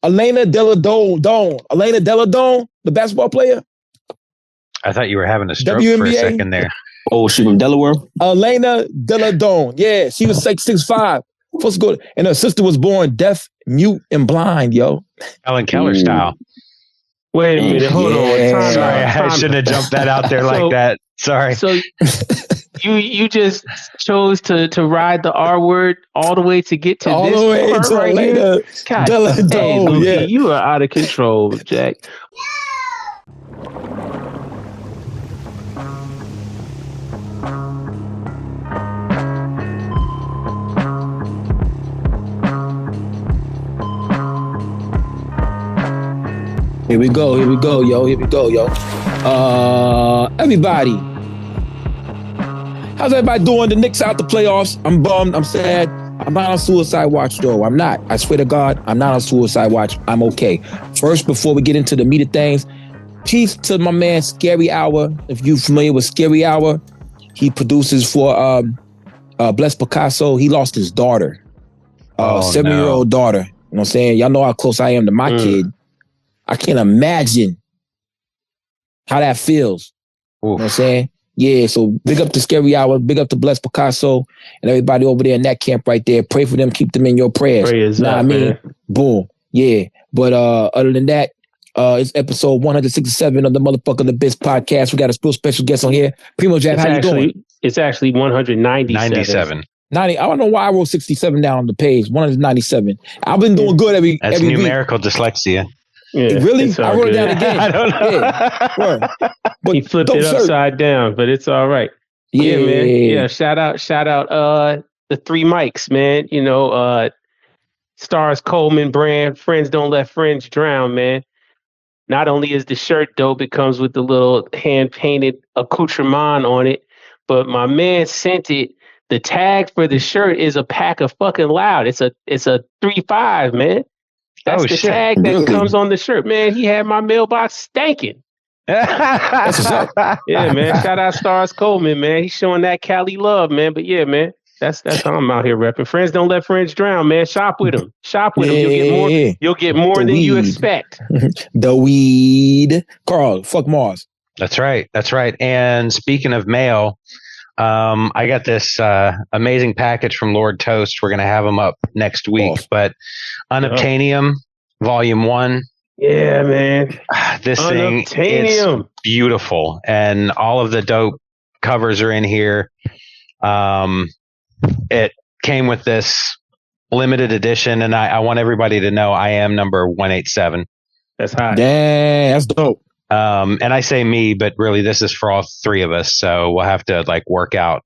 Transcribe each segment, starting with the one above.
Elena Deladon. Elena Deladon, the basketball player. I thought you were having a stroke for a second there. Oh, she from Delaware? Elena Deladon. Yeah, she was like 6'5". Supposed to go, and her sister was born deaf, mute, and blind, yo. Helen Keller style. Wait a minute, hold on. Sorry, I shouldn't have jumped that out there like that. Sorry. So you just chose to ride the R word all the way to get to all this the way part to right here? God, hey, Luffy, yeah. you are out of control, Jack. Here we go, yo. Everybody. How's everybody doing? The Knicks out the playoffs. I'm bummed. I'm sad. I'm not on suicide watch, though. I'm not. I swear to God, I'm not on suicide watch. I'm okay. First, before we get into the meat of things, peace to my man, Scary Hour. If you're familiar with Scary Hour, he produces for Bless Picasso. He lost his daughter, 7-year-old daughter. You know what I'm saying? Y'all know how close I am to my kid. I can't imagine how that feels. You know what I'm saying? Yeah, so big up to Scary Hour, big up to Bless Picasso and everybody over there in that camp right there. Pray for them, keep them in your prayers. Know what I mean? Man. Boom. Yeah. But other than that, it's episode 167 of the Motherfucker the Biz podcast. We got a real special guest on here. Primo Jab, how you doing? It's actually 197. 90. I don't know why I wrote 67 down on the page. 197. I've been doing good every numerical week. Dyslexia. Yeah, really? I wrote it down again. I don't know. Yeah. But he flipped it upside down, but it's all right. Yeah, man. Yeah, shout out the three mics, man. You know, Stars Coleman brand, Friends Don't Let Friends Drown, man. Not only is the shirt dope, it comes with the little hand-painted accoutrement on it, but my man sent it. The tag for the shirt is a pack of fucking loud. It's a 3-5, man. That's the tag that comes on the shirt, man. He had my mailbox stanking. Yeah, man. Shout out Stars Coleman, man. He's showing that Cali love, man. But yeah, man, that's how I'm out here repping. Friends don't let friends drown, man. Shop with them. You'll get more than you expect. The weed. Carl, fuck Mars. That's right. And speaking of mail, I got this amazing package from Lord Toast. We're going to have them up next week, but Unobtainium, Volume 1. Yeah, man. This thing is beautiful, and all of the dope covers are in here. It came with this limited edition, and I want everybody to know I am number 187. That's hot. Damn, that's dope. And I say me, but really this is for all three of us. So we'll have to work out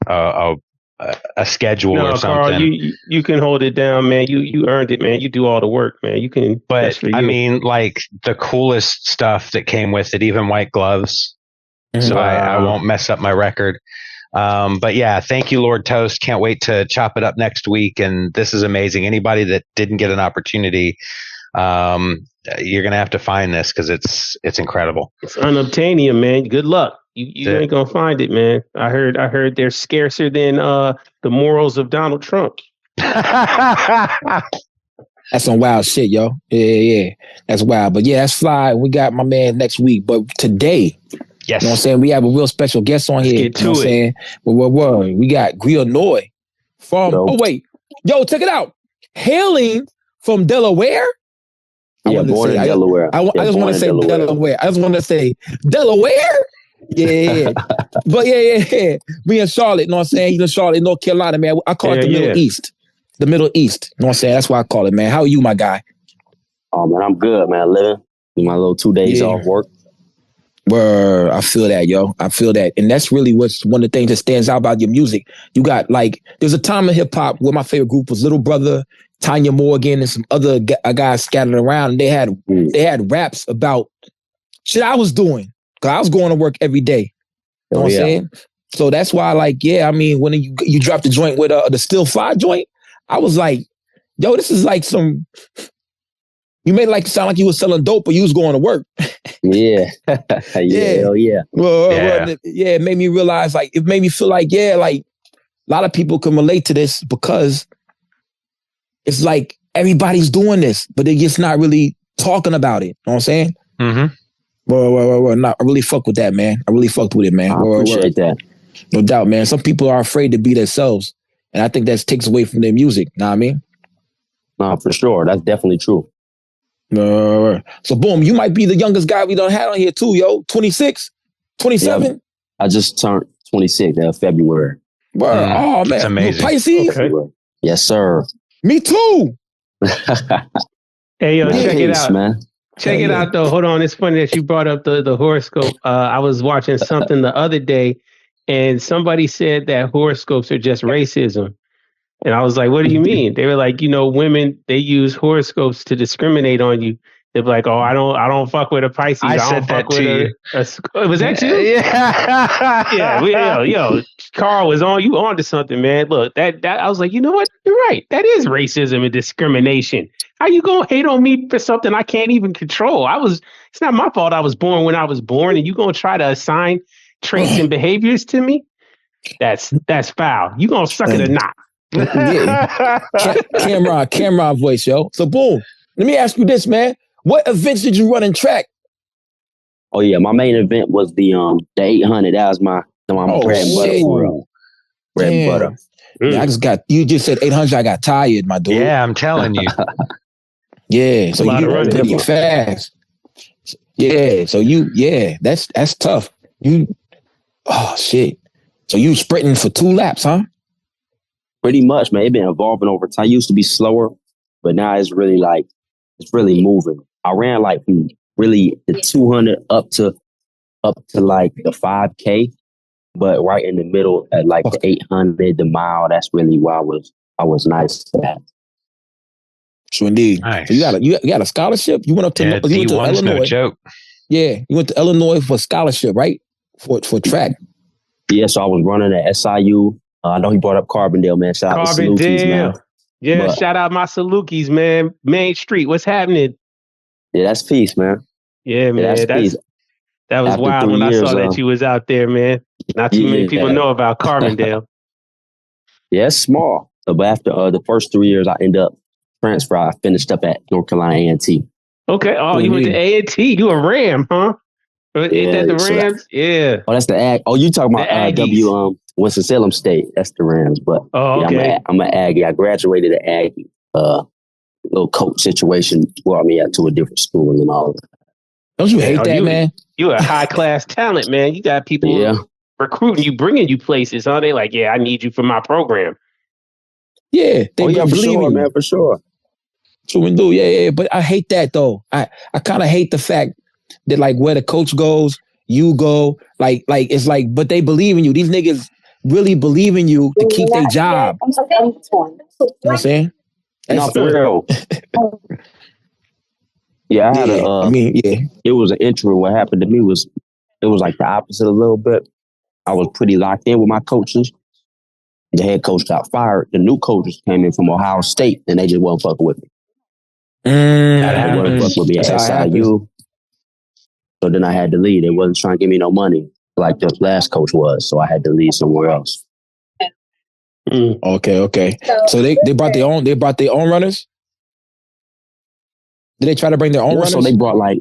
a schedule or something. Carl, you can hold it down, man. You earned it, man. You do all the work, man. You can. But I mean, the coolest stuff that came with it, even white gloves. So I won't mess up my record. But yeah, thank you, Lord Toast. Can't wait to chop it up next week. And this is amazing. Anybody that didn't get an opportunity, you're gonna have to find this because it's incredible. It's Unobtainium, man. Good luck. You ain't gonna find it, man. I heard they're scarcer than the morals of Donald Trump. That's some wild shit, yo. Yeah. That's wild. But yeah, that's fly. We got my man next week. But today, yes, you know what I'm saying? We have a real special guest on here. Get to it. Saying? We got Griot Noy from check it out. Hailing from Delaware. Born in Delaware. I just want to say Delaware. I just want to say Delaware. Yeah. But yeah. We in Charlotte, you know what I'm saying? He's in Charlotte, North Carolina, man. I call it the Middle East. The Middle East. You know what I'm saying? That's why I call it, man. How are you, my guy? Oh, man, I'm good, man. Living my little 2 days off work. Word, I feel that, yo. I feel that. And that's really what's one of the things that stands out about your music. You got there's a time in hip hop where my favorite group was Little Brother, Tanya Morgan, and some other guys scattered around. And they had raps about shit I was doing. Cause I was going to work every day. You know what I'm saying? So that's why, I mean, when you dropped the joint with the Still Fly joint, I was like, yo, this is like some. You made it sound like you was selling dope, but you was going to work. Yeah. Yeah. Well, it made me realize, it made me feel a lot of people can relate to this because it's like everybody's doing this, but they're just not really talking about it. You know what I'm saying? Mm-hmm. Well, I really fuck with that, man. I really fucked with it, man. I appreciate that. No doubt, man. Some people are afraid to be themselves, and I think that takes away from their music. Know what I mean? No, for sure. That's definitely true. So, boom, you might be the youngest guy we done had on here, too, yo. 26? 27? Yeah, I just turned 26 in February. Word. Oh, man. It's amazing. Pisces? Okay. Yes, sir. Me too. Hey, yo, check it out. Man. Check it out, though. Hold on. It's funny that you brought up the horoscope. I was watching something the other day, and somebody said that horoscopes are just racism. And I was like, what do you mean? They were like, women, they use horoscopes to discriminate on you. They're like, oh, I don't fuck with a Pisces. I don't fuck with was that you? Yeah. Yo, Carl was on to something, man. Look, that I was like, you know what? You're right. That is racism and discrimination. How you gonna hate on me for something I can't even control? It's not my fault I was born when I was born, and you gonna try to assign traits and behaviors to me? That's foul. You gonna suck it or not? Yeah. Cameron voice, yo. So boom. Let me ask you this, man. What events did you run in track? Oh yeah, my main event was the 800. That was my bread and butter for real. Bread and butter. Yeah, you just said 800. I got tired, my dude. Yeah, I'm telling you. Yeah, so you run pretty fast. Yeah, so that's tough. Oh shit. So you sprinting for 2 laps, huh? Pretty much, man. It's been evolving over time. I used to be slower, but now it's really moving. I ran like from really the 200 up to like the 5K, but right in the middle at like the 800, the mile. That's really where I was nice at. So indeed, nice. So you got a scholarship. You went up to Illinois. No joke. Yeah, you went to Illinois for a scholarship, right? For track. Yeah, so I was running at SIU. I know he brought up Carbondale, man. Shout out to Salukis, man. Yeah, shout out my Salukis, man. Main Street, what's happening? Yeah, that's peace, man. Yeah, man. That was wild when I saw that you was out there, man. Not too many people know about Carbondale. Yeah, it's small. But after the first 3 years, I ended up transfer. I finished up at North Carolina A&T. Okay. Oh, you went to A&T. You a Ram, huh? Ain't that the Rams? Yeah. Oh, that's the Ag. Oh, you talking about Winston-Salem State. That's the Rams. But okay. I'm an Aggie. I graduated at Aggie. Little coach situation brought me out to a different school and all that. Don't you hate that, man? You a high class talent, man. You got people recruiting you, bringing you places, huh? They like, I need you for my program. Yeah, they believe in you, man, for sure. So we do, yeah. But I hate that though. I kind of hate the fact that like where the coach goes, you go. Like it's like, but they believe in you. These niggas really believe in you to keep their job. You know what I'm saying? Not for real. Yeah, I had it was an intro. What happened to me was like the opposite a little bit. I was pretty locked in with my coaches. The head coach got fired. The new coaches came in from Ohio State, and they just wasn't fucking with me. They wasn't fucking with me at SIU. So then I had to leave. They wasn't trying to give me no money like the last coach was. So I had to leave somewhere else. Okay. So they brought their own runners? Did they try to bring their own runners? So they brought like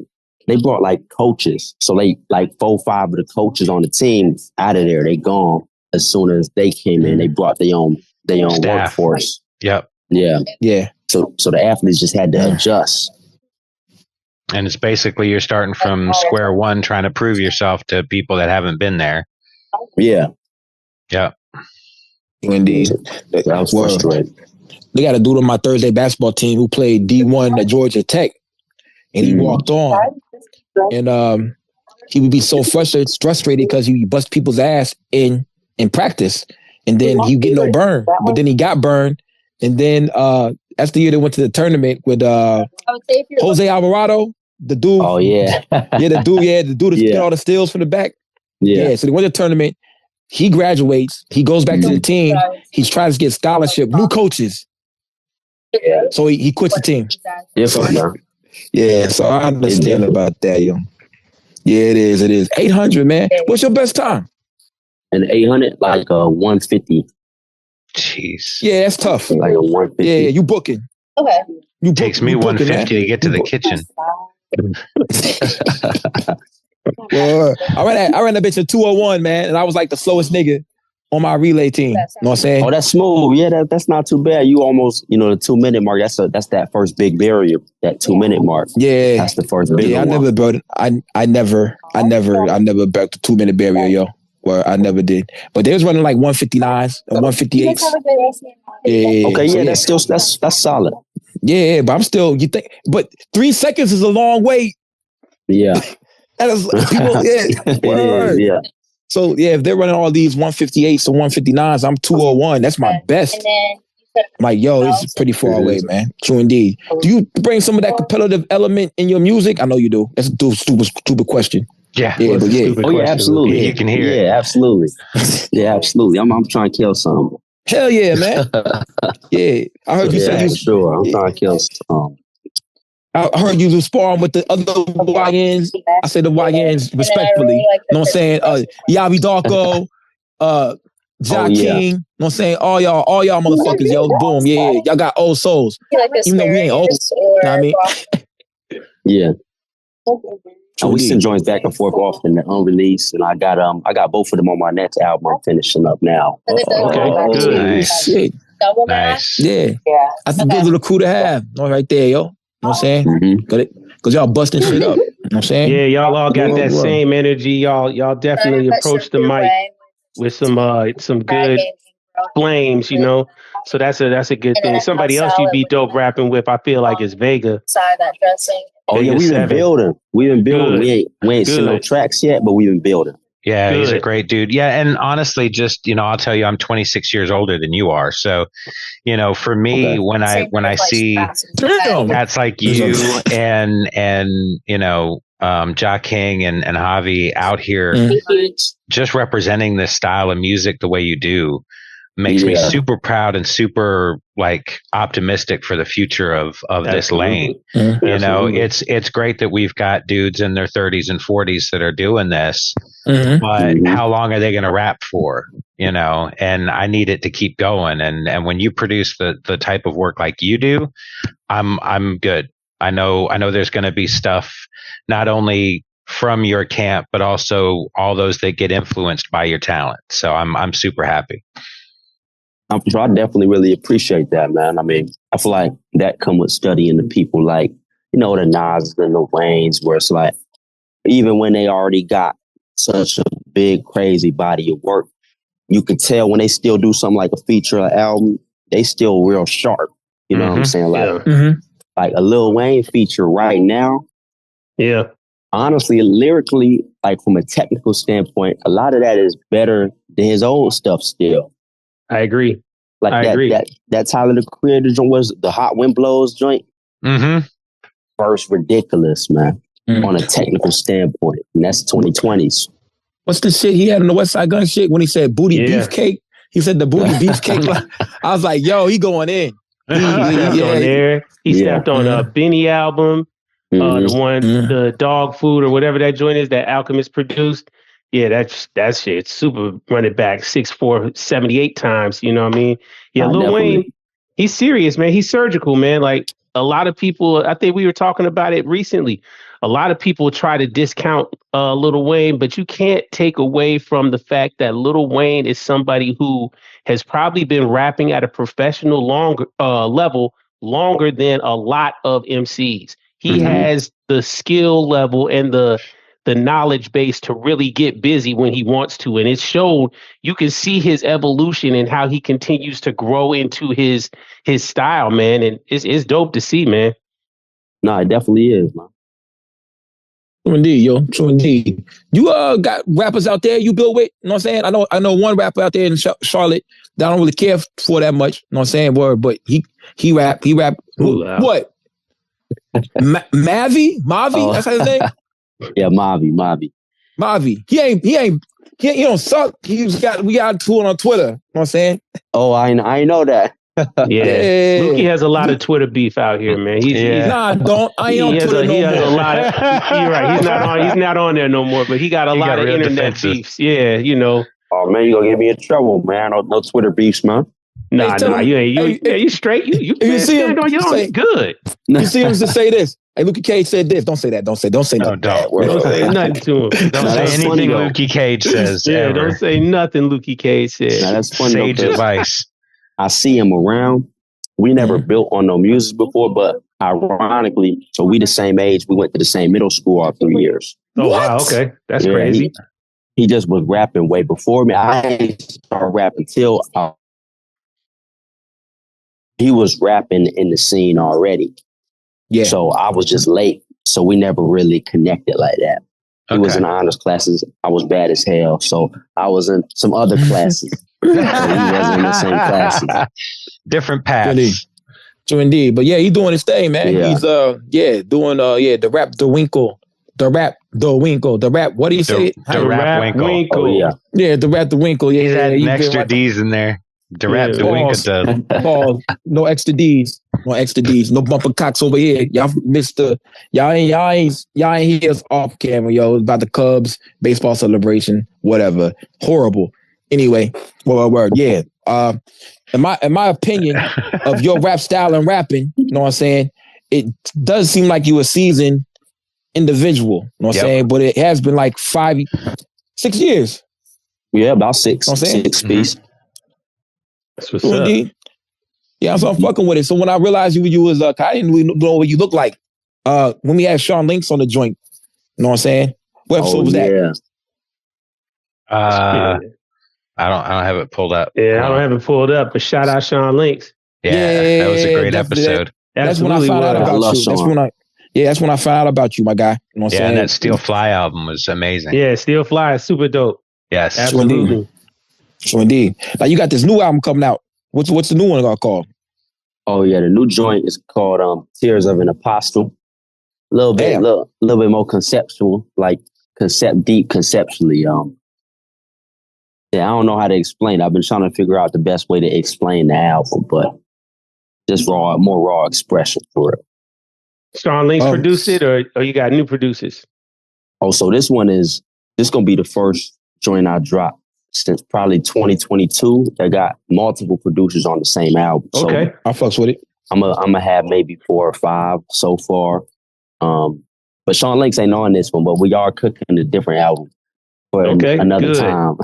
coaches. So they like 4 or 5 of the coaches on the team out of there. They gone as soon as they came in. They brought their own workforce. Yep. Yeah. So the athletes just had to adjust. And it's basically you're starting from square one, trying to prove yourself to people that haven't been there. Yeah. Yeah. Indeed. I was frustrated. They got a dude on my Thursday basketball team who played D1 at Georgia Tech, and he walked on, and he would be so frustrated because he bust people's ass in practice, and then he get no burn, but then he got burned, and then that's the year they went to the tournament with Jose Alvarado, the dude. Oh yeah, the dude that get all the steals from the back. Yeah, so they went to the tournament. He graduates. He goes back to the team. He's trying to get scholarship, new coaches. Yeah. So he quits the team. Yeah, so I understand about that, yo. Yeah, it is. 800, man. What's your best time? And 800, like 150. Jeez. Yeah, that's tough. Like a 150. Yeah, you booking. Okay. Takes me 150 to get to the kitchen. Well, I ran that bitch in 201, man, and I was like the slowest nigga on my relay team. You know what I'm saying? Oh, that's smooth. Yeah, that's not too bad. You almost, the 2 minute mark. That's that first big barrier. That 2 minute mark. Yeah, that's the first big. Yeah, I never broke. I never broke the 2 minute barrier, yo. Well, I never did. But they was running like 159s and 158s. Yeah. Okay, yeah, that's still that's solid. Yeah, but I'm still. You think? But 3 seconds is a long wait. Yeah. That is people. Yeah, it is, yeah. So yeah, if they're running all these 158s to 159s, I'm 201. That's my best. I'm like, yo, this is pretty far away, man. True indeed. Do you bring some of that competitive element in your music? I know you do. That's a stupid question. Yeah. But yeah. Oh yeah, absolutely. Yeah, you can hear it. Yeah, absolutely. Yeah, absolutely. I'm trying to kill something. Hell yeah, man. Yeah, I heard you say you. Sure, I'm trying to kill something. I heard you was sparring with the other YNs. I said the YNs respectfully. You know what I'm saying? Yavi Darko, Ja King. You know what I'm saying? All y'all motherfuckers, yo. Boom, yeah. Y'all got old souls. Even though we ain't old. You know what I mean? Yeah. We send joints back and forth often, the unreleased, and I got both of them on my next album. I'm finishing up now. Okay, good. Nice. Shit. Nice. Yeah. That's a good little crew to have. Right there, yo. You know what I'm saying? Mm-hmm. Because y'all busting shit up. You know what I'm saying? Yeah, y'all all got that same energy. Y'all definitely approach the mic with some good flames, So that's a good thing. Somebody else you be dope rapping with, I feel like, is Vega. Oh yeah, we've been building. We ain't seen no tracks yet, but we've been building. Yeah, he's a great dude. Yeah, and honestly, just I'll tell you, I'm 26 years older than you are. So, for me, when I see cats like you and Ja King and Javi out here just representing this style of music the way you do, makes me super proud and super optimistic for the future of this lane. It's great that we've got dudes in their 30s and 40s that are doing this, but how long are they going to rap for? And I need it to keep going. And when you produce the type of work like you do, I'm good. I know there's going to be stuff not only from your camp, but also all those that get influenced by your talent. So I'm super happy. I definitely really appreciate that, man. I mean, I feel like that come with studying the people like, the Nas and the Waynes, where it's like, even when they already got such a big, crazy body of work, you could tell when they still do something like a feature or album, they still real sharp. You know what I'm saying? Like a Lil Wayne feature right now. Yeah. Honestly, lyrically, from a technical standpoint, a lot of that is better than his old stuff still. I agree. That Tyler the Creator joint was the Hot Wind Blows joint. First ridiculous, man, on a technical standpoint. And that's 2020s. What's the shit he had on the West Side Gun shit when he said booty beefcake? He said the booty beefcake. I was like, yo, he going in. He stepped on there. He stepped on a Benny album. The one, the dog food or whatever that joint is that Alchemist produced. Yeah, that shit super run it back 6'4", 78 times. You know what I mean? Yeah, Lil Wayne, he's serious, man. He's surgical, man. Like a lot of people, I think we were talking about it recently. A lot of people try to discount Lil Wayne, but you can't take away from the fact that Lil Wayne is somebody who has probably been rapping at a professional level longer than a lot of MCs. He has the skill level and the knowledge base to really get busy when he wants to. And it's shown, you can see his evolution and how he continues to grow into his style, man. And it's dope to see, man. No, it definitely is, man. True indeed, yo. True indeed. You got rappers out there you build with, you know what I'm saying? I know one rapper out there in Charlotte that I don't really care for that much, you know what I'm saying? But he rap. What? Mavi? Oh. That's how his name? Yeah, Mavi. He don't suck. We got two on Twitter. You know what I'm saying? Oh, I know that. Yeah. Luki has a lot of Twitter beef out here, man. I ain't on Twitter no more. A lot of, you're right. He's not on there no more, but he got a lot of internet beefs. Yeah, Oh man, you gonna get me in trouble, man. No Twitter beefs, man. Nah, you ain't. You straight. You stand on your own. Good. You see him to say this. Hey, Luke Cage said this. Don't say that. Don't say nothing bad. Don't say nothing to him. Don't say anything Luke Cage says. Yeah, ever. Don't say nothing Luke Cage said. Now, that's funny. Sage advice. I see him around. We never built on no music before, but ironically, so we the same age. We went to the same middle school all 3 years. Oh, wow. Okay. That's crazy. He just was rapping way before me. I didn't start rapping till he was rapping in the scene already. Yeah. So I was just late. So we never really connected like that. He was in honors classes. I was bad as hell. So I was in some other classes. So he wasn't in the same classes. Different paths. So indeed. But yeah, he's doing his thing, man. Yeah. He's doing the rap the Winkle. The rap what do you say? The rap Winkle. Oh, yeah. Yeah, the rap the Winkle. Yeah, he's adding extra D's in there. The rap the Winkle. Pause. No extra D's. No bumper cocks over here. Y'all missed y'all ain't here off camera, yo. It's about the Cubs baseball celebration, whatever. Horrible. Anyway, word. Yeah. In my opinion of your rap style and rapping, you know what I'm saying? It does seem like you a seasoned individual, you know what I'm saying? But it has been like 6 years. Yeah, about 6. You know 6 piece. That's what's up. Yeah, so I'm fucking with it. So when I realized you was I didn't really know what you look like. When we had Sean Links on the joint, you know what I'm saying? What episode was that? I don't have it pulled up. Yeah, I don't have it pulled up, but shout out Sean Links. Yeah, that was a great episode. That's when I found out about you. That's when I found out about you, my guy. You know what I'm saying? And that Steel Fly album was amazing. Yeah, Steel Fly is super dope. Yes. Absolutely. So indeed. Now you got this new album coming out. What's the new one called? Oh yeah, the new joint is called Tears of an Apostle. A little bit more conceptual, like conceptually. Yeah, I don't know how to explain it. I've been trying to figure out the best way to explain the album, but just more raw expression for it. Sean Links produced it, or you got new producers? Oh, so this one is gonna be the first joint I dropped since probably 2022. They got multiple producers on the same album. Okay, so I fucks with it. I'm gonna have maybe 4 or 5 so far. But Sean Links ain't on this one, but we are cooking a different album for another time.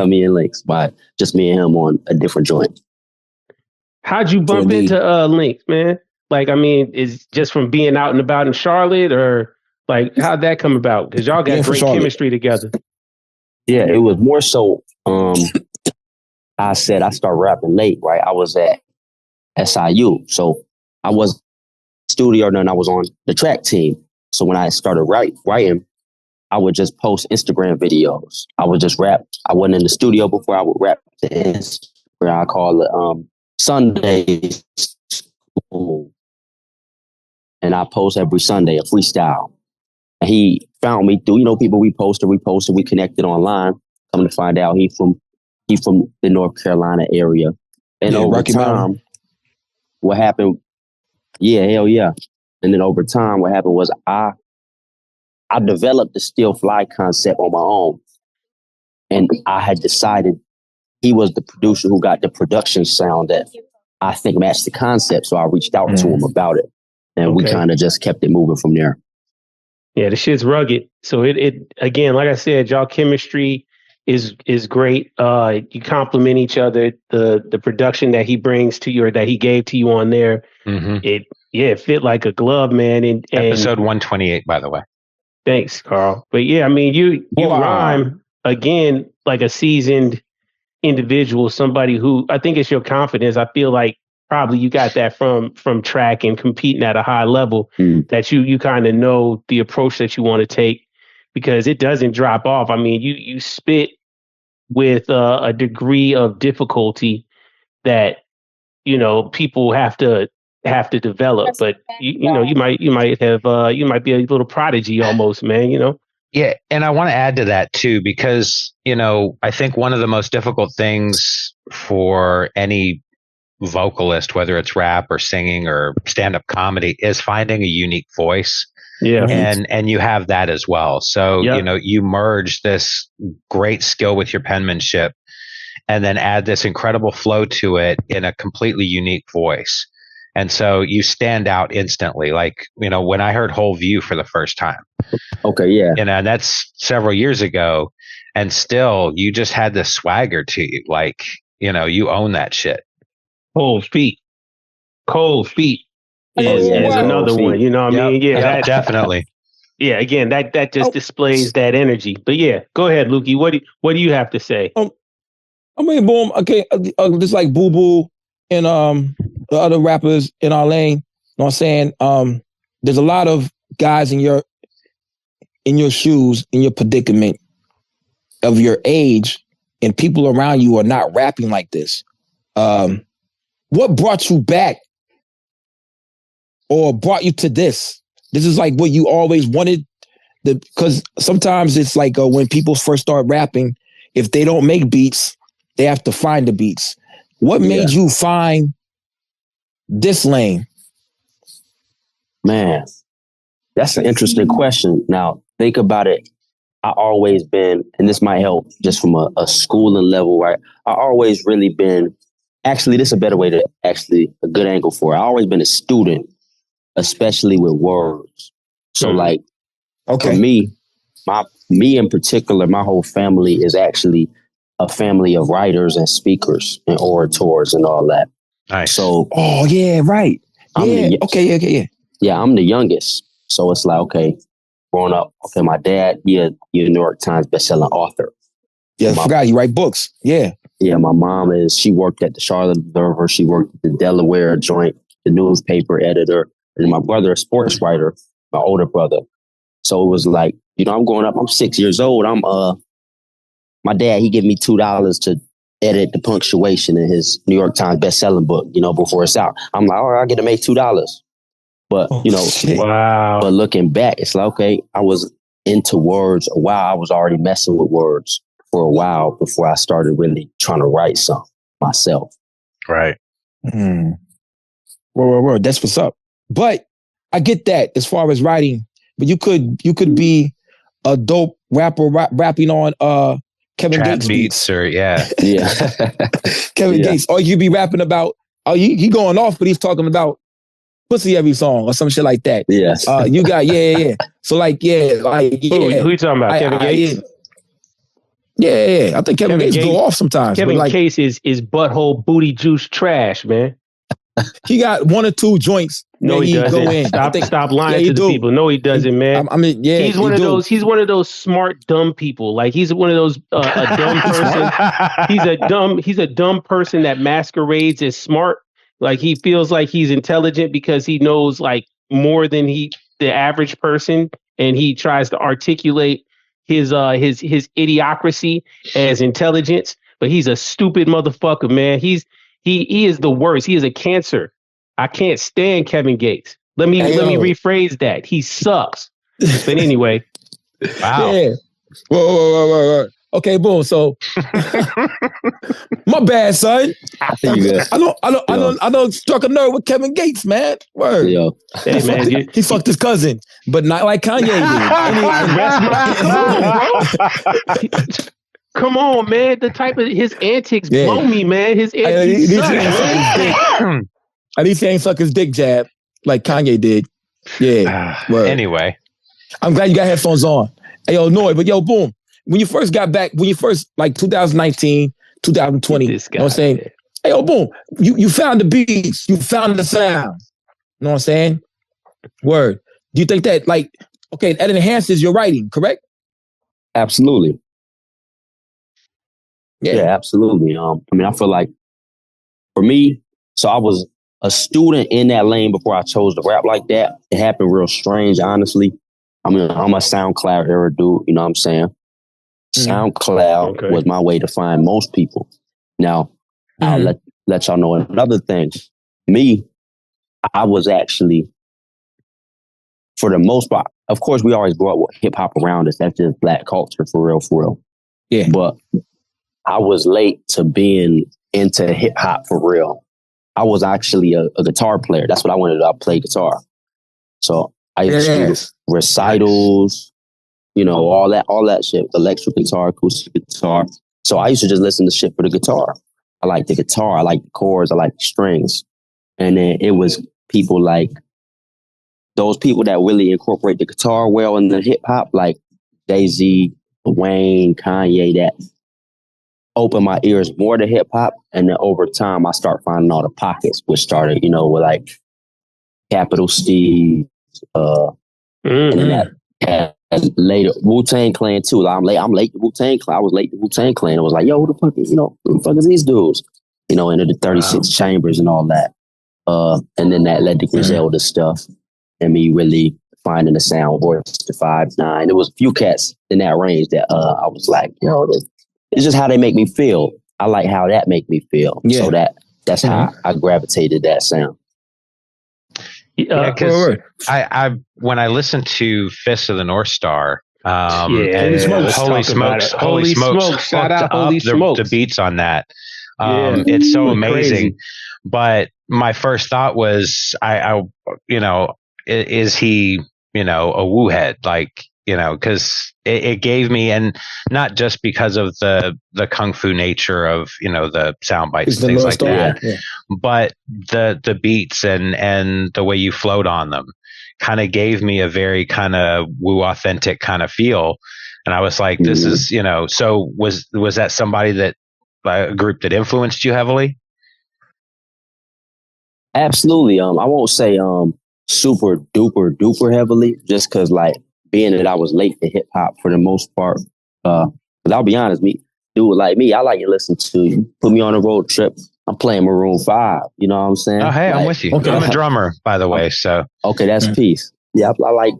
Me and Links, but just me and him on a different joint. How'd you bump into Links, man? Like, I mean, is just from being out and about in Charlotte, or like how'd that come about? Because y'all got great chemistry together. Yeah, it was more so. I said I started rapping late, right? I was at SIU, so I was studio, and then I was on the track team. So when I started writing, I would just post Instagram videos. I would just rap. I wasn't in the studio before. I would rap to Instagram. I call it Sundays. And I post every Sunday a freestyle. And he found me through, people we posted, we connected online. Come to find out he from the North Carolina area. And over time, what happened? Yeah, hell yeah. And then over time, what happened was I developed the Still Fly concept on my own. And I had decided he was the producer who got the production sound that I think matched the concept. So I reached out to him about it. And we kind of just kept it moving from there. Yeah, the shit's rugged. So it again, like I said, y'all chemistry is great. You complement each other. The production that he brings to you, or that he gave to you on there, it fit like a glove, man. And episode 128, by the way. Thanks, Carl. But yeah, I mean, you rhyme again like a seasoned individual, somebody who, I think it's your confidence. I feel like probably you got that from track and competing at a high level, that you kind of know the approach that you want to take, because it doesn't drop off. I mean, you spit with a degree of difficulty that, people have to develop, but you might be a little prodigy almost, man, Yeah. And I want to add to that too, because, I think one of the most difficult things for any vocalist, whether it's rap or singing or stand-up comedy, is finding a unique voice. Yeah. And you have that as well. So, you merge this great skill with your penmanship. and then add this incredible flow to it in a completely unique voice. And so you stand out instantly. Like, when I heard Whole View for the first time. Okay, yeah. And that's several years ago. And still, you just had this swagger to you. Like, you own that shit. Cold Feet is another one. You know what I mean? Yeah, that, definitely. Yeah, again, that just displays that energy. But yeah, go ahead, Lukey. What do you have to say? Boom. Okay, just like Boo Boo and the other rappers in our lane. You know what I'm saying? There's a lot of guys in your shoes, in your predicament, of your age, and people around you are not rapping like this. What brought you back or brought you to this? This is like what you always wanted. Because sometimes it's like when people first start rapping, if they don't make beats, they have to find the beats. What made you find this lane? Man, that's an interesting question. Now, think about it. I always been, and this might help just from a schooling level, right? I always really been, actually, this is a better way to a good angle for it. I always been a student, especially with words. So for me in particular, my whole family is actually a family of writers and speakers and orators and all that. Nice. So, right. Yeah, I'm the youngest. So it's like, okay, growing up, okay, my dad, New York Times bestselling author. Yeah, I forgot you write books. Yeah. Yeah, my mom she worked at the Charlotte Observer. She worked at the Delaware Joint, the newspaper editor. And my brother, a sports writer, my older brother. So it was like, I'm growing up, I'm 6 years old. My dad, he gave me $2 to edit the punctuation in his New York Times bestselling book, before it's out. I'm like, all right, I get to make $2. But, wow. But looking back, it's like, okay, I was into words a while. I was already messing with words for a while before I started really trying to write something myself. Right. Word. That's what's up. But I get that as far as writing, but you could be a dope rapper rapping on Kevin Trap Gates beats. Or Kevin Gates. Or you be rapping about, he going off, but he's talking about pussy every song or some shit like that. Yes. You got, So Who you talking about? Kevin Gates? I think Kevin Gates go off sometimes. Kevin Gates is butthole booty juice trash, man. He got one or two joints. No, he doesn't. Go in. Stop lying to the people. No, he doesn't, man. He's one of those. He's one of those smart dumb people. Like he's one of those a dumb person. He's a dumb person that masquerades as smart. Like he feels like he's intelligent because he knows like more than the average person, and he tries to articulate his idiocracy as intelligence. But he's a stupid motherfucker, man. He is the worst. He is a cancer. I can't stand Kevin Gates. Let me rephrase that. He sucks. But anyway. Wow. Yeah. Whoa. Okay, boom. So my bad, son. I don't struck a nerve with Kevin Gates, man. Word. Yo. Hey, man, he fucked his cousin, but not like Kanye did. Come on, man. The type of his antics blow me, man. His antics suck, man. At least he ain't suck his dick jab like Kanye did. Yeah. Anyway. I'm glad you got headphones on. Hey, Noy, but boom. When you first got back, like 2019, 2020, you know what I'm saying? Man. Hey, boom. You found the beats. You found the sound. You know what I'm saying? Word. Do you think that, that enhances your writing, correct? Absolutely. Yeah, absolutely. I feel like for me, so I was a student in that lane before I chose to rap like that. It happened real strange, honestly. I'm a SoundCloud era dude, you know what I'm saying? SoundCloud was my way to find most people. Now, I'll let y'all know another thing. Me, I was actually, for the most part, of course, we always grow up with hip hop around us. That's just Black culture for real. Yeah. But I was late to being into hip hop for real. I was actually a guitar player. That's what I wanted to do. I play guitar. So I used to do recitals, all that shit, electric guitar, acoustic guitar. So I used to just listen to shit for the guitar. I like the guitar. I like the chords. I like the strings. And then it was people like those people that really incorporate the guitar well in the hip hop, like Jay-Z, Wayne, Kanye, that opened my ears more to hip hop. And then over time, I start finding all the pockets, which started, with like Capital Steve, and then that later Wu-Tang Clan too. I'm late to Wu-Tang Clan. I was late to Wu-Tang Clan. I was like, yo, who the fuck is these dudes? Into the 36 chambers and all that. And then that led to Griselda stuff and me really finding the sound Horse to 5'9". There was a few cats in that range that I was like, it's just how they make me feel. I like how that make me feel. Yeah. So that's how I gravitated that sound. Yeah, because I when I listened to Fist of the North Star, Holy Smokes, shout out Holy Smokes, the beats on that. It's so amazing. Crazy. But my first thought was, is he, a woo head? Like, because it gave me, and not just because of the kung fu nature of, the sound bites and things like that, but the beats and the way you float on them kind of gave me a very kind of woo authentic kind of feel. And I was like, this is, so was that somebody that, a group that influenced you heavily? Absolutely. I won't say super duper heavily, just because like being that I was late to hip hop for the most part. Because I'll be honest, dude like me, I like to listen to you. Put me on a road trip. I'm playing Maroon 5. You know what I'm saying? Oh, hey, I'm with you. Okay. I'm a drummer, by the way. So okay, that's peace. Yeah, I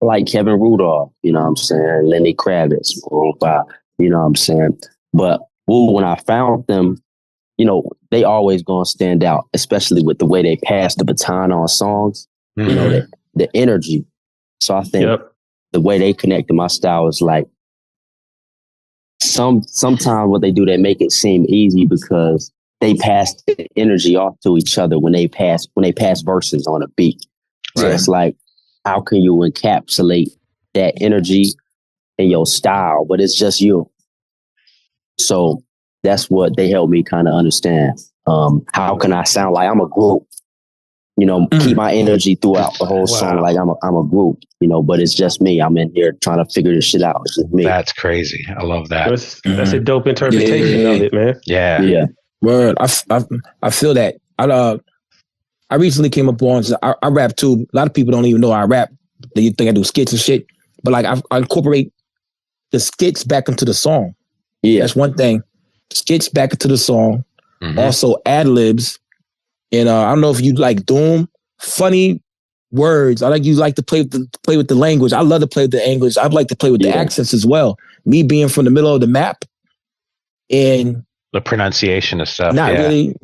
like Kevin Rudolph. You know what I'm saying? Lenny Kravitz, Maroon 5. You know what I'm saying? But when I found them, they always gonna stand out, especially with the way they pass the baton on songs. The energy. So I think the way they connect to my style is like sometimes what they do, they make it seem easy because they pass the energy off to each other when they pass verses on a beat. So it's like, how can you encapsulate that energy in your style, but it's just you? So that's what they help me kind of understand. How can I sound like I'm a group? Keep my energy throughout the whole song like I'm a group, but it's just me. I'm in here trying to figure this shit out. It's just me. That's crazy. I love that. That's a dope interpretation of it, man. Yeah. Yeah. Word. I feel that. I recently came up on, I rap too. A lot of people don't even know I rap. They think I do skits and shit. But like I incorporate the skits back into the song. Yeah. That's one thing. Skits back into the song. Also ad-libs. And I don't know if you like Doom, funny words. I like you like to play with the language. I love to play with the English. I like to play with the accents as well. Me being from the middle of the map and the pronunciation of stuff. Not really.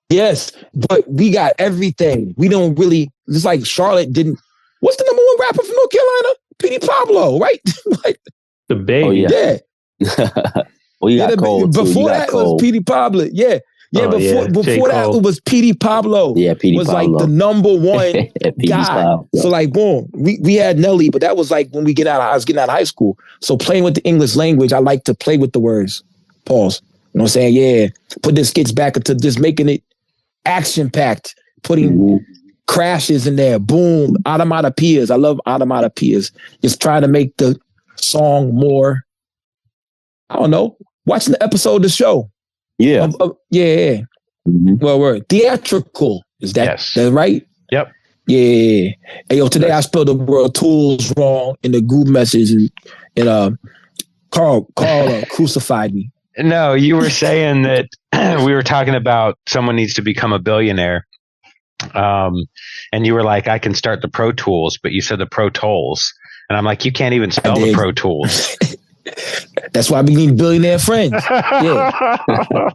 Yes, but we got everything. We don't really, just like Charlotte didn't. What's the number one rapper from North Carolina? Petey Pablo, right? Like the baby. Well, you got Cole too. Before that was Petey Pablo. Yeah. Yeah, before that it was Petey Pablo. Yeah, Petey was Pablo. Like the number one guy. So like, boom, we had Nelly, but that was like when I was getting out of high school. So playing with the English language, I like to play with the words. Pause. You know what I'm saying? Yeah. Put the skits back into just making it action packed, putting crashes in there. Boom, automatopoeias. I love automatopoeias. Just trying to make the song more, I don't know, watching the episode of the show. Yeah. Yeah. Well, word. Theatrical. Is that right? Yep. Yeah. Hey, yo, today I spelled the word tools wrong in the group message and Carl crucified me. No, you were saying that we were talking about someone needs to become a billionaire. And you were like, I can start the Pro Tools, but you said the Pro Tolls. And I'm like, you can't even spell the Pro Tools. That's why we need billionaire friends. Yeah.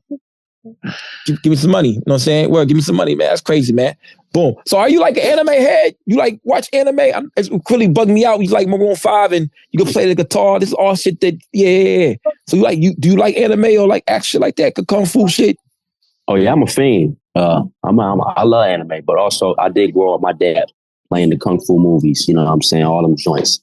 Give me some money. You know what I'm saying? Well, give me some money, man. That's crazy, man. Boom. So are you like an anime head? You like watch anime? It's really bugging me out. You like Maroon 5 and you can play the guitar. This is all shit that, yeah. So do you like anime or like action like that? Kung fu shit? Oh yeah, I'm a fiend. I love anime, but also I did grow up with my dad playing the kung fu movies. You know what I'm saying? All them joints.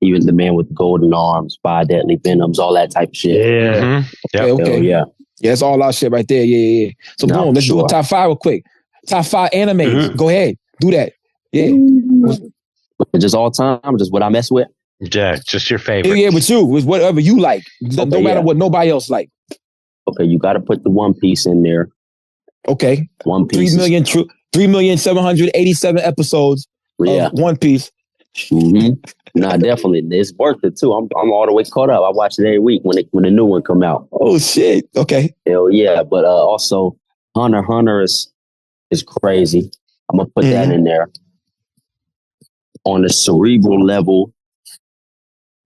Even the man with the golden arms, five deadly venoms, all that type of shit. Yeah. Mm-hmm. Yep. Okay. Yeah. Yeah, that's all our shit right there. Yeah. So boom, let's do a top 5 real quick. Top 5 animes. Mm-hmm. Go ahead. Do that. Yeah. Just all time, just what I mess with. Yeah, just your favorite. Yeah, with you. With whatever you like. No matter what nobody else like. Okay, you got to put the One Piece in there. Okay. One Piece. 3,787 episodes of One Piece. Mm-hmm. Nah, definitely. It's worth it too. I'm all the way caught up. I watch it every week when the new one come out. Oh shit. Okay. Hell yeah. But also Hunter x Hunter is crazy. I'm gonna put that in there. On the cerebral level,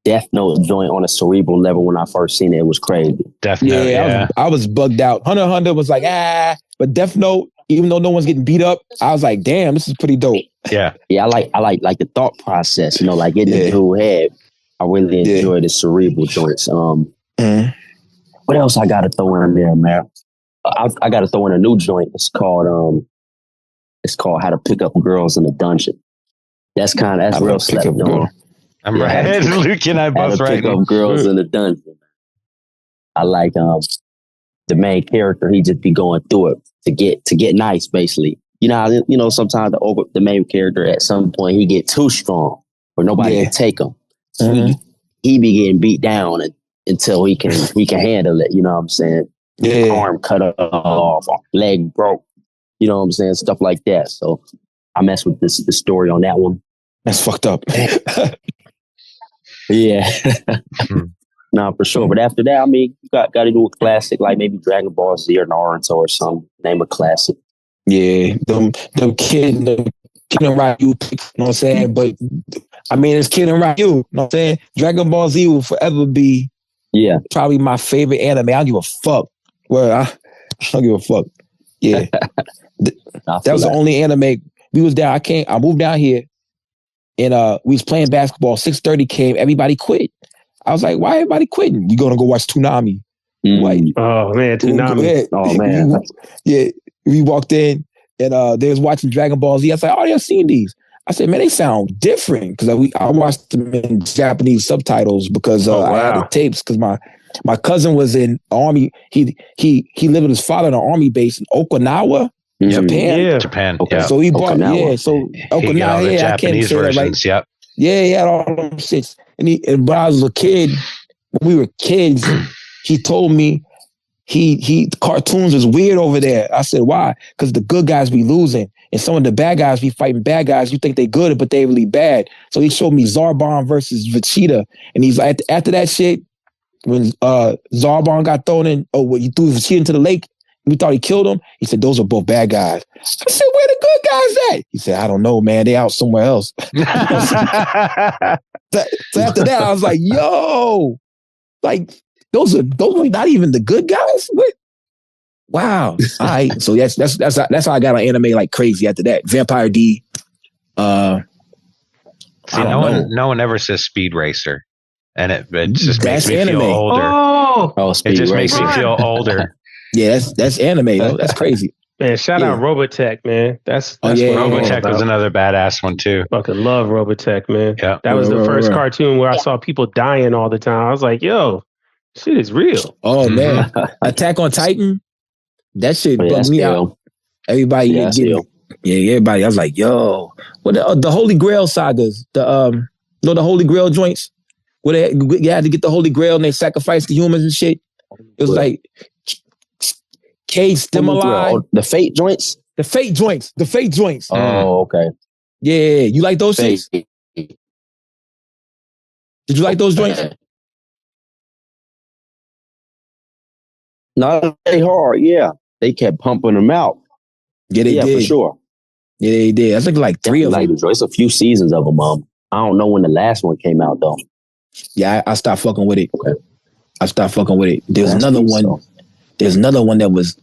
Death Note joint on a cerebral level when I first seen it was crazy. Death Note, yeah. I was bugged out. Hunter x Hunter was like, but Death Note, even though no one's getting beat up, I was like, damn, this is pretty dope. Yeah. Yeah, I like the thought process, like getting in the dude's head. I really enjoy the cerebral joints. What else I gotta throw in there, man? I gotta throw in a new joint. It's called How to Pick Up Girls in a Dungeon. That's real slept on. I'm right. Luke and I both right. Pick up girls in the dungeon. I like the main character. He just be going through it to get nice, basically. Sometimes the main character at some point he get too strong or nobody can take him. So he be getting beat down until he can handle it. You know what I'm saying? Yeah. Arm cut off, leg broke. You know what I'm saying? Stuff like that. So I mess with the story on that one. That's fucked up. Yeah. Nah, for sure. But after that, I mean, you got to do a classic like maybe Dragon Ball Z or Naruto or some name a classic. Yeah, them Kid and Ryu, you know what I'm saying? But I mean, it's Kid and Ryu, you know what I'm saying? Dragon Ball Z will forever be probably my favorite anime. I don't give a fuck. Well, I don't give a fuck. Yeah. That was the only anime. We was down. I moved down here and we was playing basketball. 6:30 came, everybody quit. I was like, why everybody quitting? You gonna go watch Toonami? Like, oh man, Toonami. Oh man. We walked in and they was watching Dragon Ball Z. I was like, oh, they've seen these. I said, man, they sound different because I watched them in Japanese subtitles because I had the tapes because my cousin was in Army. He lived with his father in an Army base in Okinawa, Japan. Yeah. Japan. Okay, yeah. so he bought Okinawa, the Japanese versions. Yep. Yeah, he had all them shits. And when I was a kid, when we were kids, he told me the cartoons was weird over there. I said, why? Because the good guys be losing. And some of the bad guys be fighting bad guys. You think they good, but they really bad. So he showed me Zarbon versus Vegeta. And he's like, after that shit, when Zarbon got thrown in, he threw Vegeta into the lake, we thought he killed him. He said, those are both bad guys. I said, where the good guys at? He said, I don't know, man. They out somewhere else. So after that, I was like, yo, like, those are not even the good guys? What? Wow. All right. So that's how I got on anime like crazy after that. Vampire D. See, no one ever says Speed Racer. And it just makes me feel older. It just makes me feel older. Yeah, that's anime though. That's crazy. Man, shout out Robotech, man. That's Robotech was another badass one too. Fucking love Robotech, man. Yeah. That was the first cartoon where I saw people dying all the time. I was like, yo, shit is real. Oh man. Attack on Titan. That shit bugged me out. Everybody everybody. I was like, yo. What the Holy Grail sagas, the Holy Grail joints, where you had to get the Holy Grail and they sacrificed the humans and shit. It was like Cage Stimuli. The Fate joints? The Fate joints. Oh, okay. Yeah. You like those things? Did you like those joints? Not very hard, yeah. They kept pumping them out. Yeah, they did. For sure. Yeah, they did. I think like 3 of them. It's a few seasons of them. I don't know when the last one came out, though. Yeah, I stopped fucking with it. Okay. I stopped fucking with it. There's another one. So. There's another one that was,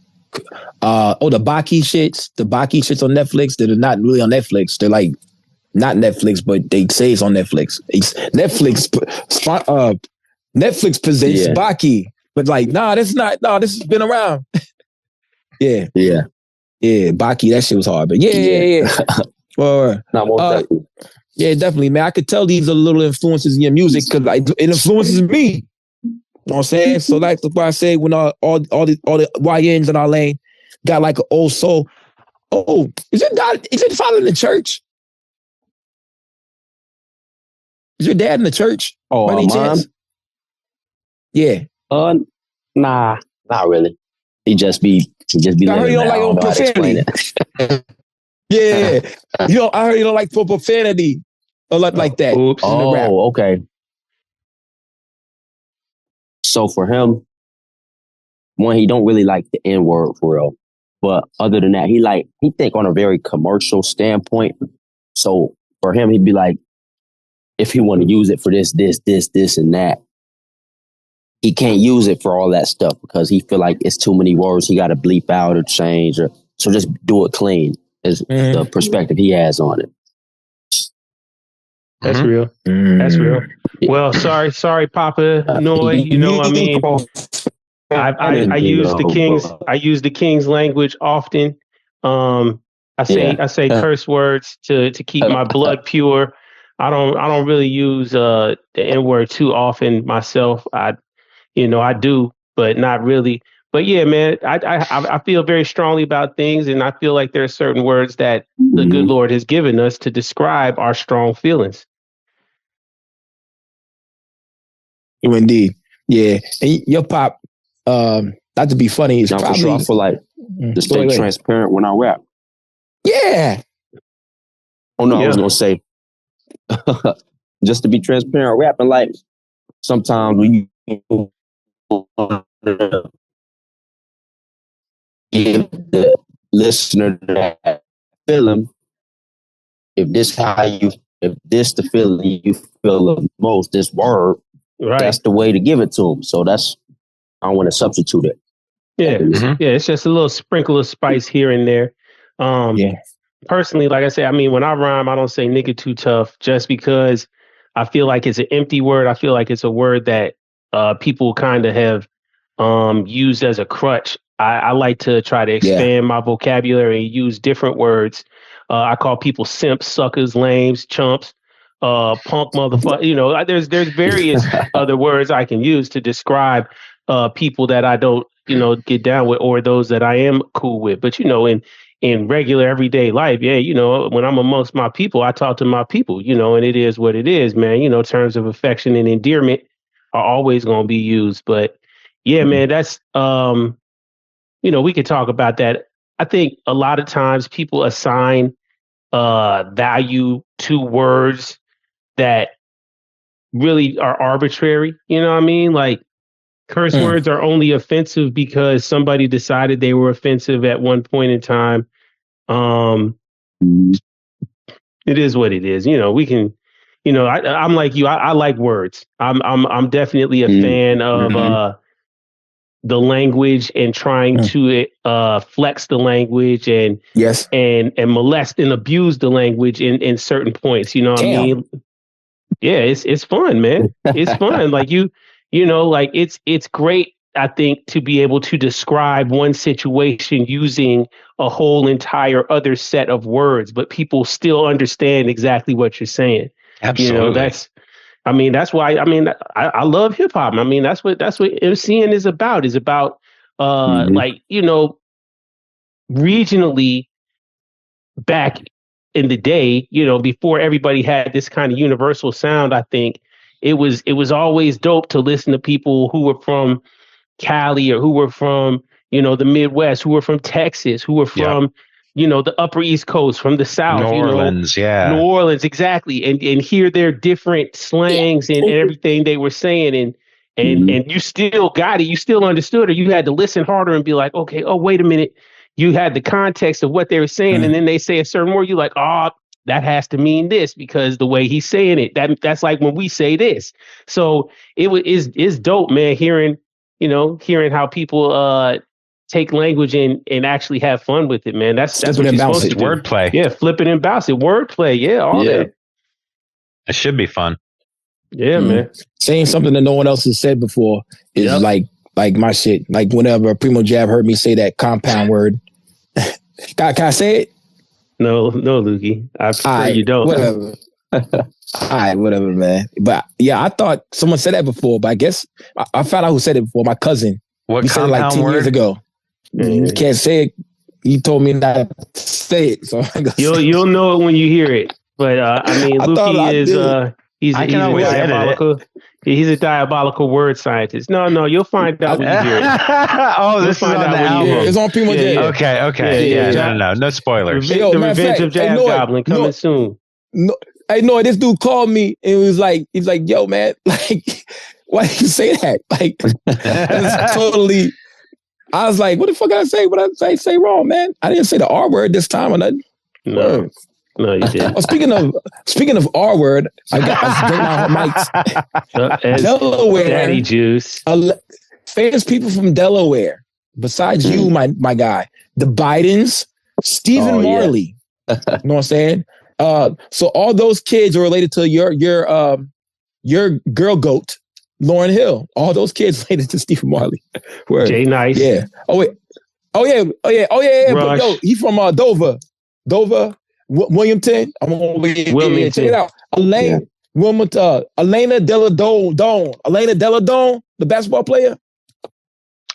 the Baki shits. The Baki shits on Netflix. They're not really on Netflix. They're like, not Netflix, but they say it's on Netflix. Netflix presents Baki. But like, this has been around. Yeah. Yeah, Baki, that shit was hard. But yeah. Well, Yeah, definitely, man. I could tell these are little influences in your music because it influences me. You know what I'm saying? So that's why I say when all the YNs in our lane got like an old soul. Oh, is it father in the church? Is your dad in the church? Oh, by any chance? Yeah. Nah, not really. He just be I heard you don't like on profanity. Yeah. I heard you don't like profanity or like that. Oops. Oh, okay. So for him, one, he don't really like the N word for real. But other than that, he think on a very commercial standpoint. So for him, he'd be like, if he want to use it for this, and that, he can't use it for all that stuff because he feel like it's too many words he got to bleep out or change. So just do it clean is the perspective he has on it. That's real. That's real. Well, sorry, Papa Noy. You know, I mean, I use the King's language often. I say curse words to keep my blood pure. I don't really use the N word too often myself. I do, but not really. But yeah, man, I feel very strongly about things, and I feel like there are certain words that the good Lord has given us to describe our strong feelings. Indeed. Yeah. And your pop, not to be funny, is probably... For sure, I feel like to stay transparent when I rap. Yeah. Oh, no, I was going to say, just to be transparent, rapping, like, sometimes when you give the listener that feeling, if this the feeling you feel the most, this word, that's the way to give it to them. So I don't want to substitute it. Yeah, yeah, it's just a little sprinkle of spice here and there. Personally, like I say, I mean, when I rhyme, I don't say nigga too tough just because I feel like it's an empty word. I feel like it's a word that people kind of have used as a crutch. I like to try to expand my vocabulary and use different words. I call people simps, suckers, lames, chumps, punk, motherfucker. You know, there's various other words I can use to describe people that I don't, get down with, or those that I am cool with. But in regular everyday life, when I'm amongst my people, I talk to my people, and it is what it is, man. Terms of affection and endearment are always going to be used. But yeah, man, that's, we could talk about that. I think a lot of times people assign value to words that really are arbitrary. You know what I mean? Like, curse words are only offensive because somebody decided they were offensive at one point in time. It is what it is. We can, I'm like you. I like words. I'm definitely a fan of the language and trying to flex the language and molest and abuse the language in certain points. You know what I mean? Yeah, it's fun, man. It's fun. Like like it's great, I think, to be able to describe one situation using a whole entire other set of words, but people still understand exactly what you're saying. Absolutely. That's why I love hip hop. I mean, that's what MCing is about. Is about regionally back in the day, before everybody had this kind of universal sound. I think it was always dope to listen to people who were from Cali or who were from, the Midwest, who were from Texas, who were from, the Upper East Coast, from the South, New Orleans, New Orleans, exactly. And hear their different slangs and everything they were saying. And you still got it. You still understood, or you had to listen harder and be like, okay, oh, wait a minute. You had the context of what they were saying. And then they say a certain word. You're like, oh, that has to mean this because the way he's saying it, that's like when we say this. So it's dope, man, hearing how people take language and actually have fun with it, man. That's what you're supposed to do. Wordplay. Yeah, flip it and bounce it. Wordplay. Yeah, all that. It should be fun. Yeah, man. Saying something that no one else has said before is like my shit. Like whenever Primo Jab heard me say that compound word. Can I say it? No, Lukey. I prefer you don't. Whatever. All right, whatever, man. But yeah, I thought someone said that before, but I guess I found out who said it before. My cousin. What he said it like 10 years ago. You can't say it. He told me not to say it, so you'll know it when you hear it. But I mean, Lukey is he's a diabolical. He's a diabolical word scientist. No, you'll find out when you hear it. This is on the album. It's on Primo J. Okay. Yeah, no spoilers. The Revenge of Jazz Goblin coming soon. No, I know this dude called me and he's like, yo, man, like, why did you say that? Like, that's totally. I was like, what the fuck did I say? What did I say wrong, man? I didn't say the R word this time or nothing. No, you didn't. Speaking of R word, I bring out her mics. Delaware, Daddy Juice. Famous people from Delaware. Besides you, my guy, the Bidens, Stephen Marley. You know what I'm saying? So all those kids are related to your girl goat, Lauryn Hill. All those kids related to Stephen Marley. Jay Nice. Yeah. Oh yeah. But, yo, he from Dover, Wilmington. I'm over here. Wilmington. Check it out. Elena Deladone. Elena Deladone, the basketball player.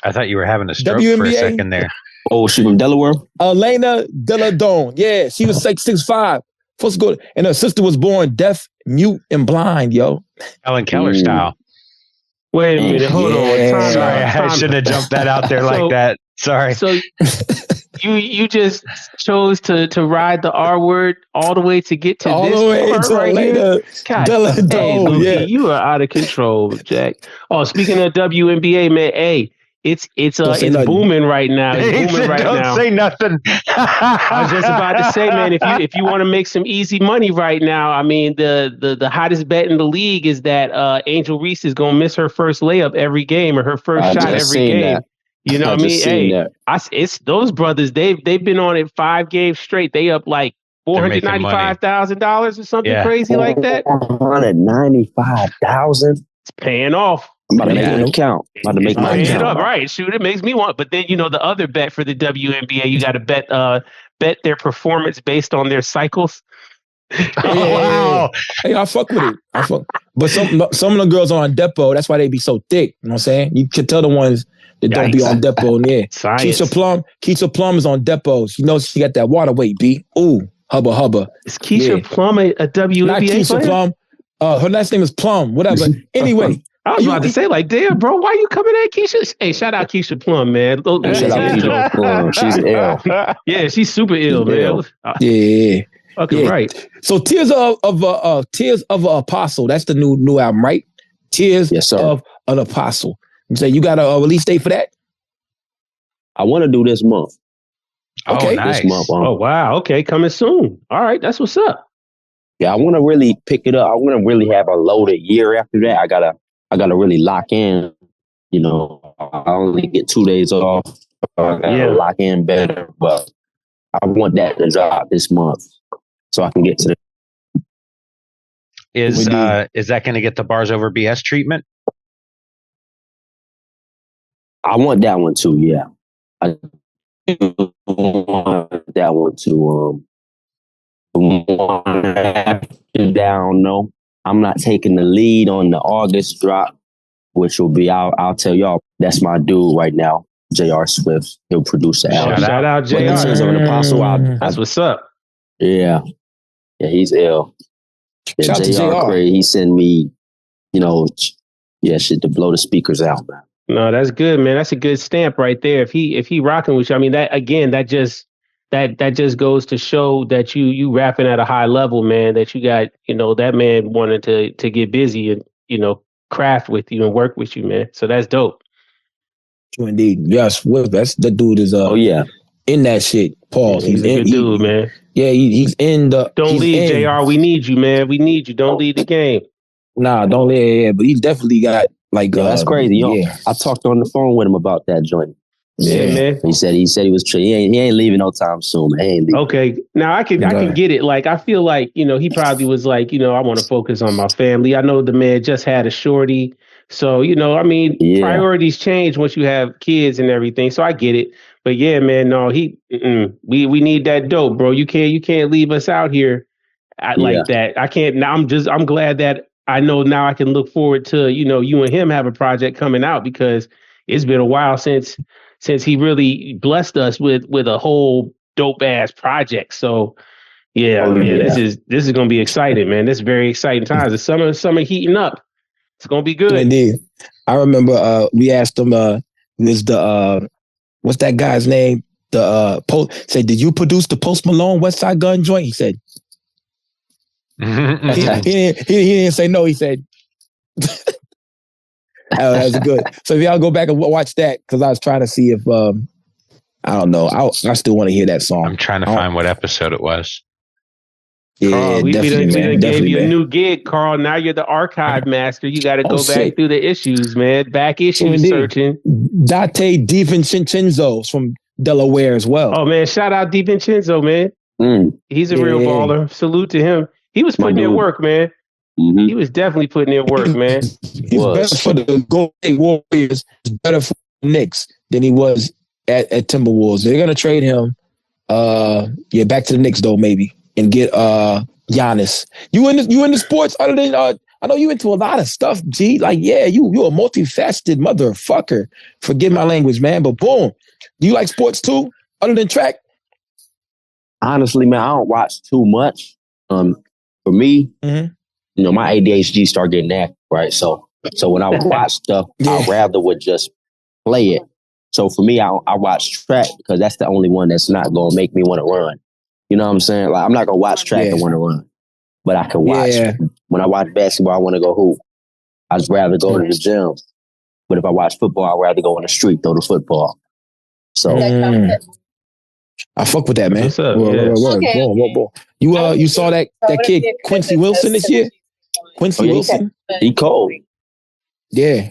I thought you were having a stroke for a second there. Oh, she from Delaware? Elena Deladone. Yeah, she was like 6'5". First go, and her sister was born deaf, mute, and blind, yo. Helen Keller style. Wait a minute, hold on. Sorry, I shouldn't have jumped that out there like that. Sorry. So you just chose to ride the R word all the way to get to all this the way part to right here. Deladone, hey, you are out of control, Jack. Oh, speaking of WNBA, man, hey. It's booming right now. It's booming right now. Don't say nothing. I was just about to say, man, if you want to make some easy money right now, I mean, the hottest bet in the league is that Angel Reese is gonna miss her first layup every game or her first shot every game. That. You know what I mean? Hey, it's those brothers. They've been on it 5 games straight. They up like $495,000 or something crazy like that. $495,000. It's paying off. I'm about to make an account. I'm about to make my account. Right. Shoot, it makes me want. But then, the other bet for the WNBA, you got to bet their performance based on their cycles. Wow. Hey, I fuck with it. But some of the girls are on Depo. That's why they be so thick. You know what I'm saying? You can tell the ones that don't be on Depo. Yeah. Keisha Plum is on Depo. She knows she got that water weight, B. Ooh, hubba. Is Keisha Plum a WNBA Not Keisha player? Plum. Her last name is Plum. Whatever. Anyway. I was about to say, like, damn, bro, why you coming at Keisha? Hey, shout out Keisha Plum, man. Shout out Keisha Plum. She's ill. Yeah, she's super ill, man. Yeah. Okay, right. So Tears of an Apostle. That's the new album, right? Tears of an Apostle. You say you got a release date for that? I want to do this month. Okay, nice. This month. Oh wow. Okay, coming soon. All right, that's what's up. Yeah, I want to really pick it up. I want to really have a loaded year after that. I gotta really lock in. I only get 2 days off. I gotta lock in better, but I want that to drop this month so I can get to the. Is that going to get the Bars Over BS treatment? I want that one too. Yeah, I want that one too. One after down. No, I'm not taking the lead on the August drop, which will be, I'll tell y'all, that's my dude right now, J.R. Swift. He'll produce the album. Shout out J.R. Tears of an Apostle. That's what's up. Yeah, he's ill. Shout out to J.R. He sent me, shit to blow the speakers out, man. No, that's good, man. That's a good stamp right there. If he rocking with you, I mean, that just goes to show that you rapping at a high level, man, that you got, that man wanted to get busy and, craft with you and work with you, man. So that's dope. True indeed. Yes, that's the dude is in that shit. Pause. He's a good dude, man. Yeah, he's in the. Don't leave, JR. We need you, man. We need you. Don't leave the game. Nah, don't leave. Yeah, but he's definitely got like. That's crazy. Yeah, I talked on the phone with him about that joint. Yeah, man. He said he was. He ain't leaving no time soon. Man. He ain't leaving. Okay, now I can get it. Like I feel like he probably was like I want to focus on my family. I know the man just had a shorty, so priorities change once you have kids and everything. So I get it. But yeah, man, no, we need that dope, bro. You can't leave us out here I like that. I can't now. I'm glad that I know now I can look forward to, you and him have a project coming out, because it's been a while since he really blessed us with a whole dope ass project. So this is gonna be exciting, man. This is very exciting times. The summer heating up. It's gonna be good. Indeed. I remember we asked him was the what's that guy's name? The said, did you produce the Post Malone West Side Gun joint? He said he didn't say no. He said oh, that was good. So if y'all go back and watch that, because I was trying to see if I don't know. I still want to hear that song. I'm trying to find what episode it was. Yeah, Carl, we definitely, gave you man. a new gig, Carl. Now you're the archive master. You got to go back through the issues, man. Back issues searching. Date DiVincenzo from Delaware as well. Oh man, shout out DiVincenzo, man. He's a real baller. Salute to him. He was putting in work, man. Mm-hmm. He was definitely putting in work, man. He's better for the Golden State Warriors. He's better for the Knicks than he was at Timberwolves. They're gonna trade him. Back to the Knicks though, maybe, and get Giannis. You in the sports other than I know you into a lot of stuff, G. Like, yeah, you a multifaceted motherfucker. Forgive my language, man, but boom. Do you like sports too, other than track? Honestly, man, I don't watch too much. For me, my ADHD start getting active, right? So when I watch stuff, I rather would just play it. So for me, I watch track because that's the only one that's not gonna make me want to run. You know what I'm saying? Like, I'm not gonna watch track and want to run, but I can watch. When I watch basketball, I want to go hoop. I'd just rather go to the gym. But if I watch football, I'd rather go on the street, throw the football. So I fuck with that, man. What's up? Whoa. You saw that kid Quincy Wilson this year? Quincy Wilson? He cold. Yeah.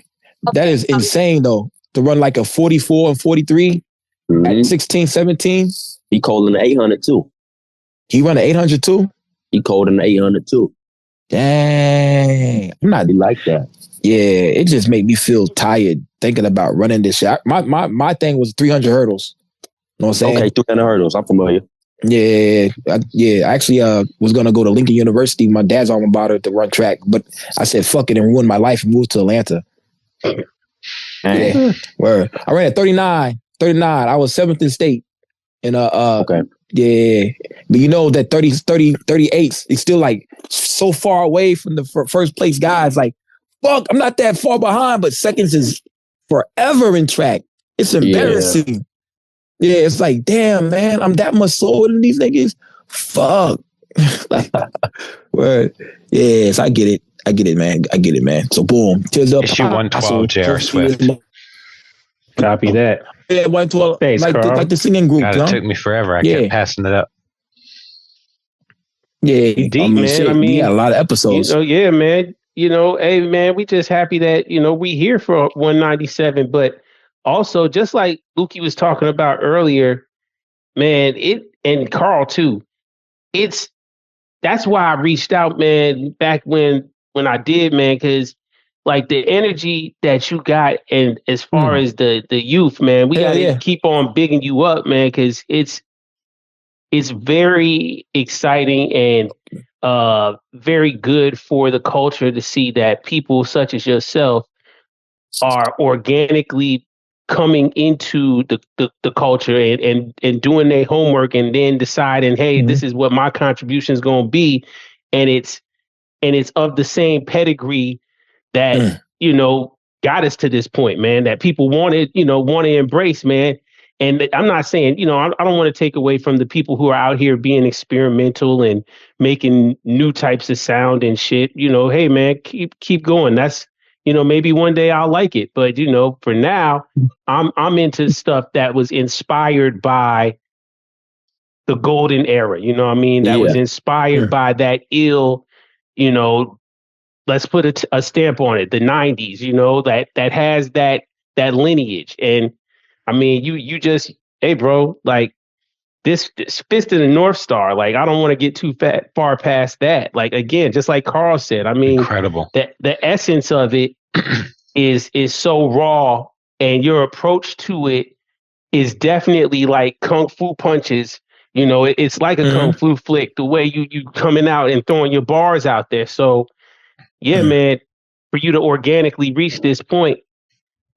That is insane though. To run like a 44 and 43 at 16, 17. He cold in the 800 too. He run an 800 too? He cold in the 800 too. Dang. I'm not like that. Yeah, it just made me feel tired thinking about running this shit. My thing was 300 hurdles. You know what I'm saying? Okay, 300 hurdles. I'm familiar. Yeah. I actually was going to go to Lincoln University. My dad's alma mater to run track, but I said, fuck it, and ruin my life and moved to Atlanta. Yeah. Word. I ran at 39. I was 7th in state. And okay. Yeah. But you know that 38 is still like so far away from the first place guys. Like, fuck, I'm not that far behind, but seconds is forever in track. It's embarrassing. Yeah, it's like, damn, man, I'm that much slower than these niggas. Fuck. Word. Yes, I get it, man. So boom. Tears up. Issue 112, J.R. Swift. Copy that. Yeah, 112. Thanks, like the singing group. God, it took me forever. I kept passing it up. Yeah, deep, man. Shit, we got a lot of episodes. Yeah, man. Hey, man, we just happy that, we here for 197. But also, just like Lukey was talking about earlier, man, and Carl too, that's why I reached out, man, back when I did, man, because like the energy that you got, and as far as the youth, man, we gotta keep on bigging you up, man, because it's very exciting and very good for the culture to see that people such as yourself are organically coming into the culture and doing their homework and then deciding, hey, this is what my contribution is going to be, and it's of the same pedigree that got us to this point, man, that people want to embrace, man. And I'm not saying, I don't want to take away from the people who are out here being experimental and making new types of sound and shit. Hey, man, keep going. That's, maybe one day I'll like it. But, for now, I'm into stuff that was inspired by the golden era. You know what I mean? That was inspired by that ill, let's put a stamp on it, the 90s, that has that lineage. And I mean, you just, hey, bro, like this Fist of the North Star. Like, I don't want to get too far past that. Like, again, just like Carl said, I mean, incredible. The essence of it is so raw, and your approach to it is definitely like kung fu punches You know, it's like a kung fu flick, the way you coming out and throwing your bars out there. So, yeah, man, for you to organically reach this point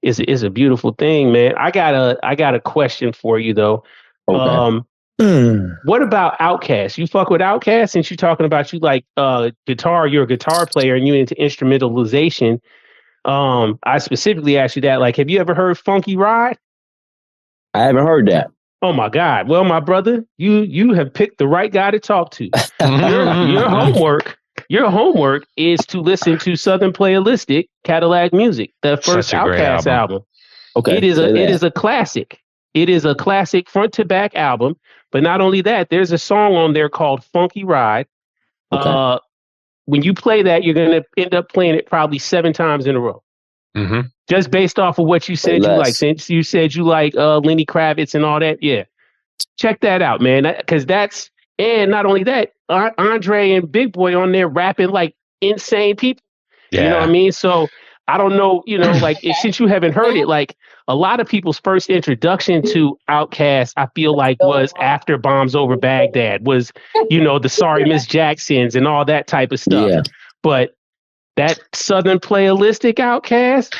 is a beautiful thing, man. I got a question for you though. Okay. What about Outkast? You fuck with Outkast, since you're talking about you like guitar, you're a guitar player and you into instrumentalization. I specifically asked you that, like, have you ever heard Funky Ride? I haven't heard that. Oh my God. Well, my brother, you have picked the right guy to talk to. Your homework is to listen to Southern Playalistic Cadillac Music, the first Outkast album. Okay. It is a classic. It is a classic front to back album. But not only that, there's a song on there called Funky Ride. Okay. When you play that, you're going to end up playing it probably 7 times in a row. Mm-hmm. Just based off of what you said you like. Since you said you like Lenny Kravitz and all that, yeah. Check that out, man. Because that's, and not only that, Andre and Big Boy on there rapping like insane people. Yeah. You know what I mean? So I don't know, you know, like since you haven't heard it, like a lot of people's first introduction to Outkast, I feel like was after Bombs Over Baghdad, was, you know, the Sorry Miss Jacksons and all that type of stuff. Yeah. But that Southern Playalistic Outkast.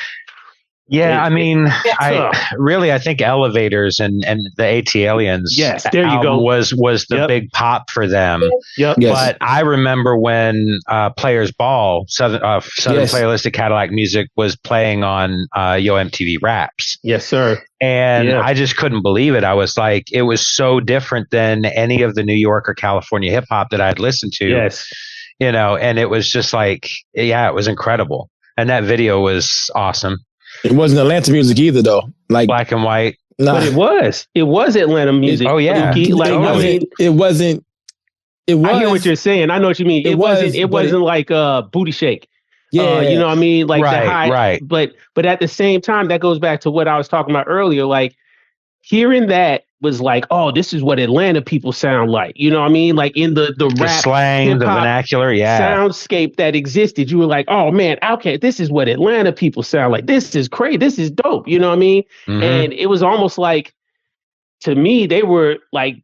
Yeah, I mean, I think Elevators and the AT-Aliens. Yes, there you go. Was the big pop for them. Yep. Yes. But I remember when Players Ball, Southern Playalistic Cadillac Music, was playing on Yo MTV Raps. Yes, sir. And I just couldn't believe it. I was like, it was so different than any of the New York or California hip hop that I had listened to. Yes. You know, and it was just like, yeah, it was incredible. And that video was awesome. It wasn't Atlanta music either, though. Like black and white. Nah. But it was. It was Atlanta music. Oh yeah. Like it wasn't. It was. I hear what you're saying. I know what you mean. It wasn't like Booty Shake. Yeah. You know what I mean? Like right, the high. Right. But at the same time, that goes back to what I was talking about earlier. Like hearing that was like, oh, this is what Atlanta people sound like. You know what I mean? Like in the rap, slang, the vernacular, soundscape that existed. You were like, oh man, okay, this is what Atlanta people sound like. This is crazy. This is dope. You know what I mean? Mm-hmm. And it was almost like, to me, they were like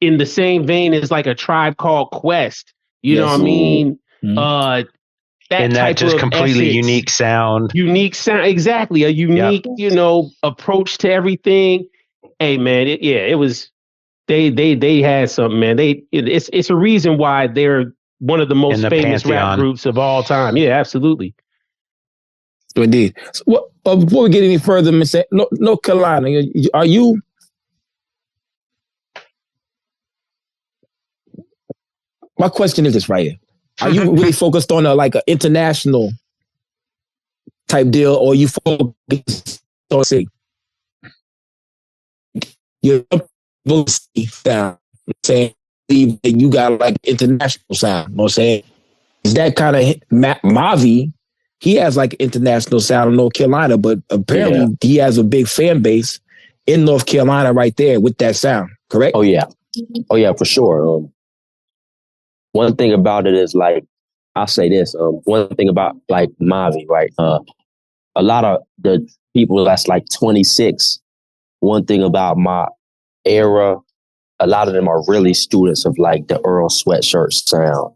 in the same vein as like a Tribe Called Quest. You know what I mean? Mm-hmm. That just completely unique sound. Exactly. A unique, you know, approach to everything. Hey man, it was they had something, man. It's a reason why they're one of the most famous rap groups of all time. Yeah, absolutely. Indeed. So, before we get any further, Mr. North Carolina, are you? My question is this right here: are you really focused on like an international type deal, or are you focused on say? Your sound, saying that you got like international sound. You know what I'm saying? Is that kind of Mavi? He has like international sound in North Carolina, but apparently he has a big fan base in North Carolina right there with that sound. Correct? Oh yeah, for sure. One thing about it is like I'll say this. One thing about like Mavi, right? A lot of the people that's like 26. One thing about my era, a lot of them are really students of like the Earl Sweatshirt sound.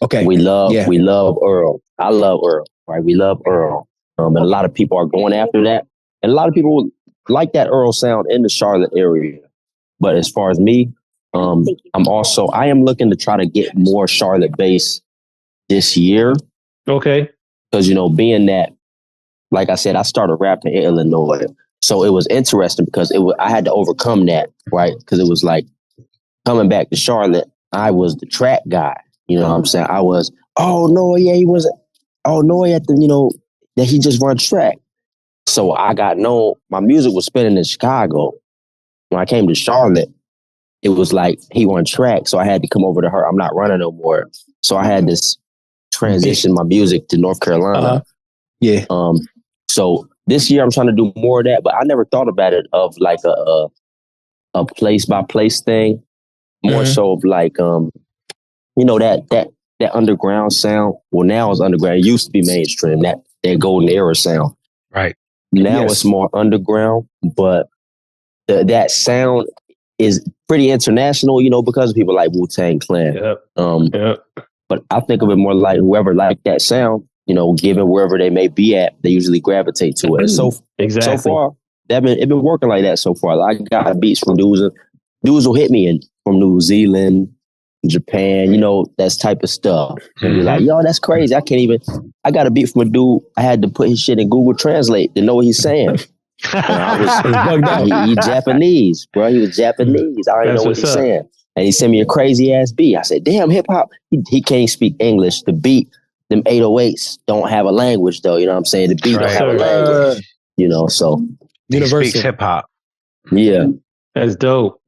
Okay. We love Earl. I love Earl, right? We love Earl. And a lot of people are going after that. And a lot of people like that Earl sound in the Charlotte area. But as far as me, I am looking to try to get more Charlotte bass this year. Okay. Because, you know, being that, like I said, I started rapping in Illinois. So it was interesting because I had to overcome that, right? Because it was like coming back to Charlotte, I was the track guy. You know what I'm saying? I was, Noy at the, you know, that he just run track. So I got known, my music was spinning in Chicago. When I came to Charlotte, it was like he run track. So I had to come over to her. I'm not running no more. So I had this transition my music to North Carolina. Yeah. So this year I'm trying to do more of that, but I never thought about it of like a place by place thing. More so of like you know, that underground sound. Well, now it's underground. It used to be mainstream. That golden era sound. Right. Now it's more underground, but that sound is pretty international, you know, because of people like Wu-Tang Clan. But I think of it more like whoever liked that sound, you know, given wherever they may be at, they usually gravitate to it. So far, it been working like that so far. I got beats from dudes will hit me from New Zealand, Japan, you know, that type of stuff. And be like, yo, that's crazy. I got a beat from a dude. I had to put his shit in Google Translate to know what he's saying. He's Japanese, bro. He was Japanese. I didn't know what he's saying. And he sent me a crazy ass beat. I said, damn, hip hop. He can't speak English. The beat, them 808s don't have a language though. You know what I'm saying? The beat don't have a language. You know, so he speaks hip hop. Yeah. That's dope.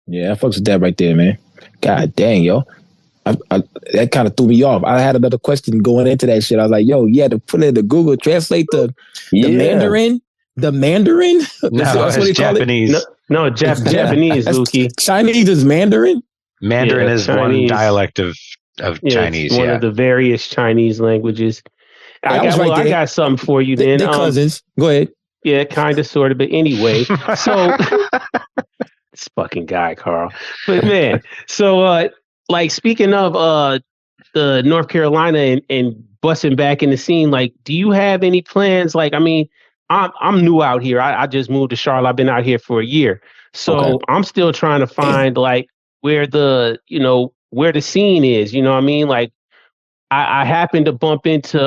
Yeah, I fucks with that right there, man. God dang, yo. That kind of threw me off. I had another question going into that shit. I was like, yo, you had to put it in the Google Translate the Mandarin? The Mandarin? No, it's Japanese. No, Japanese, Lukey. Chinese is Mandarin? Mandarin is Chinese. One dialect of Chinese. It's one of the various Chinese languages. I got something for you then. They're cousins. Go ahead. Yeah, kind of, sort of. But anyway, so this fucking guy, Carl. But man, so like speaking of the North Carolina and busting back in the scene, like, do you have any plans? Like, I mean, I'm new out here. I just moved to Charlotte. I've been out here for a year. So I'm still trying to find like where the scene is, you know what I mean? Like I happened to bump into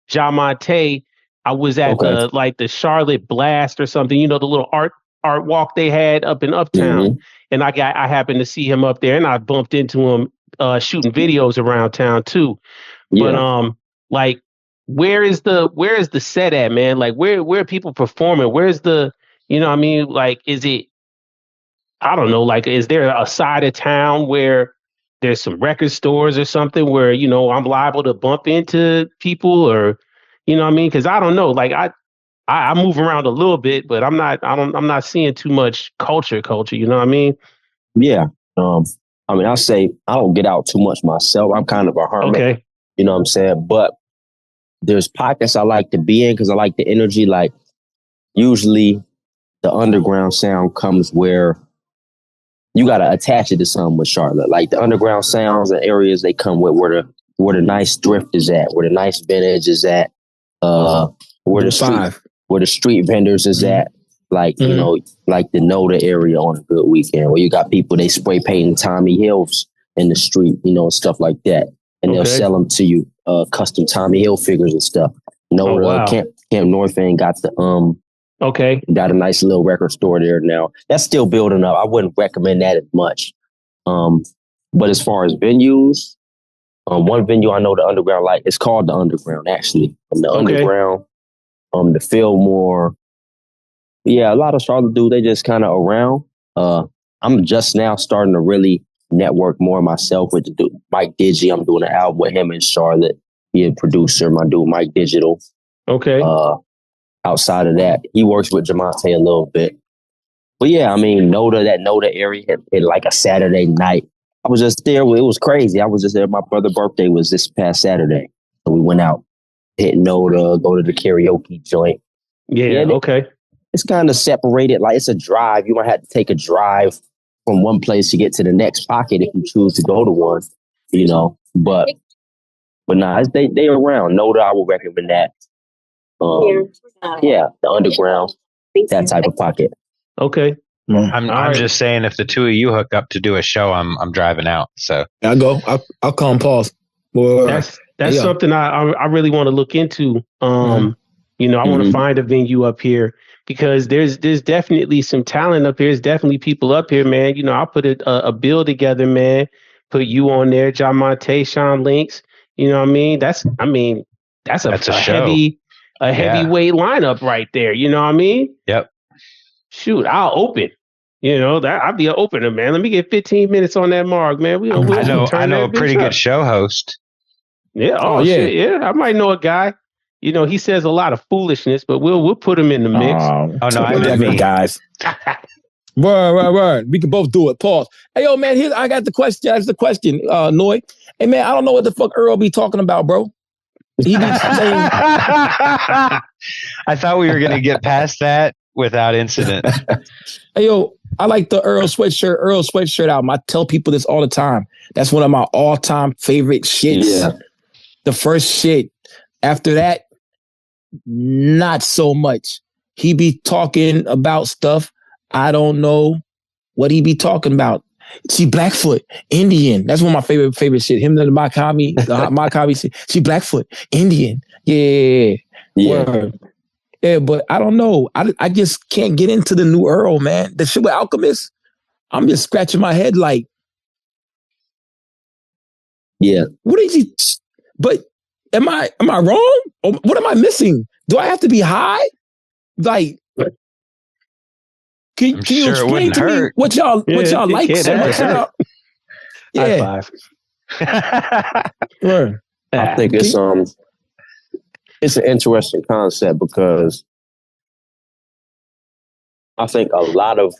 Jamonte. I was at the Charlotte Blast or something, you know, the little art walk they had up in Uptown. And I happened to see him up there, and I bumped into him shooting videos around town too. But like where is the set at, man? Like where are people performing? Where's the, you know what I mean? Like, is it, I don't know, like, is there a side of town where there's some record stores or something where, you know, I'm liable to bump into people, or, you know what I mean? Cause I don't know, like I move around a little bit, but I'm not seeing too much culture, you know what I mean? Yeah. I mean, I'll say I don't get out too much myself. I'm kind of a hermit. Okay. You know what I'm saying? But there's pockets I like to be in because I like the energy. Like usually the underground sound comes where you got to attach it to something with Charlotte. Like the underground sounds and areas they come with where the nice thrift is at, where the nice vintage is at, where the street vendors is at. Like, you know, like the Noda area on a good weekend where you got people, they spray painting Tommy Hills in the street, you know, stuff like that. And they'll sell them to you, custom Tommy Hill figures and stuff. Camp North End got got a nice little record store there now. That's still building up. I wouldn't recommend that as much. But as far as venues, one venue I know the Underground, like it's called the Underground actually. Underground, the Fillmore. Yeah, a lot of Charlotte dudes, they just kind of around. I'm just now starting to really network more myself with the dude, Mike Digi. I'm doing an album with him in Charlotte. He's a producer, my dude, Mike Digital. Okay. Outside of that, he works with Jamonte a little bit. But yeah, I mean, that Noda area had like a Saturday night. I was just there. It was crazy. I was just there. My brother's birthday was this past Saturday. So we went out, hit Noda, go to the karaoke joint. Yeah, okay. It's kind of separated. Like it's a drive. You might have to take a drive from one place to get to the next pocket if you choose to go to one, you know. But nah, they around. Noda, I would recommend that. Yeah, the Underground, that type of pocket. Okay. I'm just saying, if the two of you hook up to do a show, I'm driving out. So I'll go. I'll call and pause. That's something I really want to look into. You know, I want to find a venue up here because there's definitely some talent up here. There's definitely people up here, man. You know, I'll put a bill together, man. Put you on there, Jamonte, Sean Links. You know what I mean? That's a heavyweight lineup right there. You know what I mean? Yep. Shoot, I'll open. You know, that I'll be an opener, man. Let me get 15 minutes on that mark, man. I know a pretty good show host. Yeah. Oh, yeah. Shit, yeah. I might know a guy. You know, he says a lot of foolishness, but we'll put him in the mix. Oh no, I meant me, guys. Word. We can both do it. Pause. Hey, yo, man. I got the question. That's the question, Noy. Hey, man. I don't know what the fuck Earl be talking about, bro. He be saying. I thought we were gonna get past that. without incident. Hey, yo, I like the Earl sweatshirt album. I tell people this all the time. That's one of my all-time favorite shits. Yeah. The first shit. After that, not so much. He be talking about stuff I don't know what he be talking about. See, Blackfoot, Indian. That's one of my favorite shit. Him and the Maccabi shit. See, Blackfoot, Indian. Yeah. Word. Yeah, but I don't know. I just can't get into the new Earl, man. The shit with Alchemist, I'm just scratching my head like, yeah. What is he? But am I wrong? Or what am I missing? Do I have to be high? Like, can you explain to me what y'all like so much about? Yeah. High five. I think it's an interesting concept because I think a lot of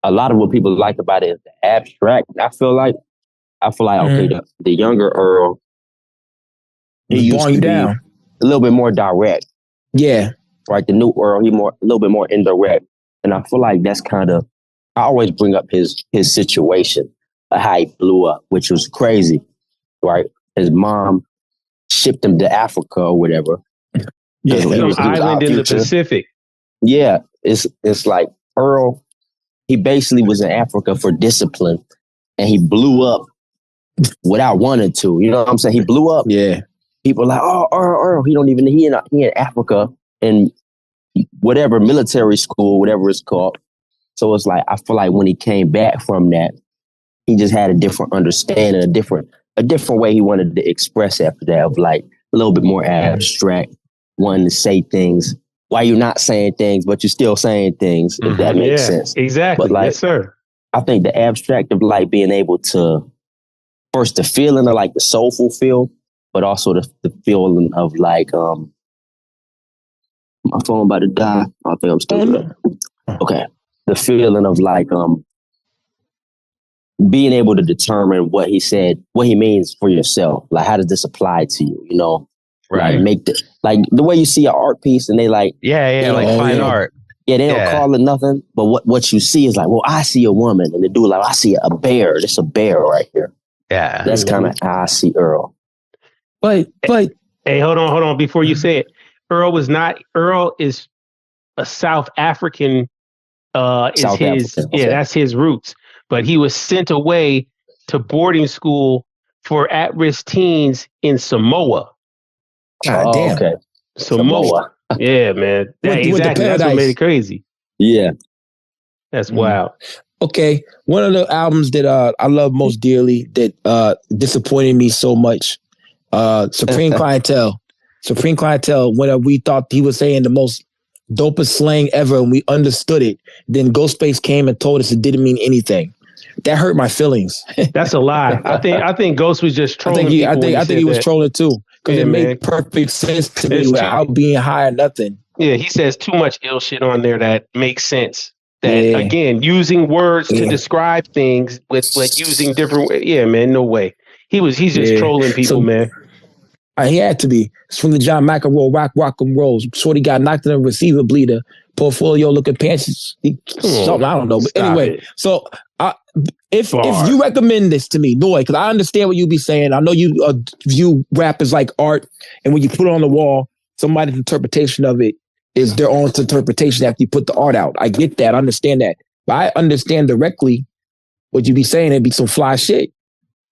what people like about it is the abstract. I feel like okay, the younger Earl, he used to be a little bit more direct. Yeah. Right. The new Earl, a little bit more indirect. And I feel like that's kind of, I always bring up his situation, how he blew up, which was crazy. Right. His mom shipped him to Africa or whatever. Yeah. Some island in the Pacific. Yeah. It's like Earl, he basically was in Africa for discipline and he blew up without wanting to. You know what I'm saying? He blew up. Yeah. People are like, oh, Earl, he in Africa in whatever military school, whatever it's called. So it's like, I feel like when he came back from that, he just had a different understanding, a different way he wanted to express after that, of like a little bit more abstract, wanting to say things while you're not saying things, but you're still saying things, if that makes sense. Exactly. But like, yes, sir. I think the abstract of like being able to, first the feeling of like the soulful feel, but also the feeling of like, my phone about to die. I think I'm still good. Okay. The feeling of like, being able to determine what he said, what he means for yourself. Like, how does this apply to you? You know, right? Like the way you see an art piece and they like, fine art. Yeah, they don't call it nothing. But what you see is like, well, I see a woman, and the dude like, I see a bear. There's a bear right here. Yeah, that's kind of how I see Earl. But hey, hold on, before you say it, Earl is a South African. That's his roots. But he was sent away to boarding school for at-risk teens in Samoa. God damn. Okay. Samoa. Yeah, man. Exactly. That's what made it crazy. Yeah. That's wild. Okay. One of the albums that I love most dearly that disappointed me so much, Supreme Clientele. Supreme Clientele, when we thought he was saying the most dopest slang ever and we understood it, then Ghostface came and told us it didn't mean anything. That hurt my feelings. That's a lie. I think Ghost was just trolling. I think he was trolling too, because it made perfect sense to me without being high or nothing. Yeah, he says too much ill shit on there that makes sense. That again, using words to describe things with like using different. Yeah, man, no way. He's just trolling people, man. He had to be. It's from the John McEnroe rock and rolls. Shorty got knocked in a receiver bleeder. Portfolio looking pants. Something I don't know. But anyway, so if you recommend this to me, Noy, because I understand what you be saying. I know you view rap as like art, and when you put it on the wall, somebody's interpretation of it is their own interpretation after you put the art out. I get that. I understand that. But I understand directly what you be saying. It'd be some fly shit.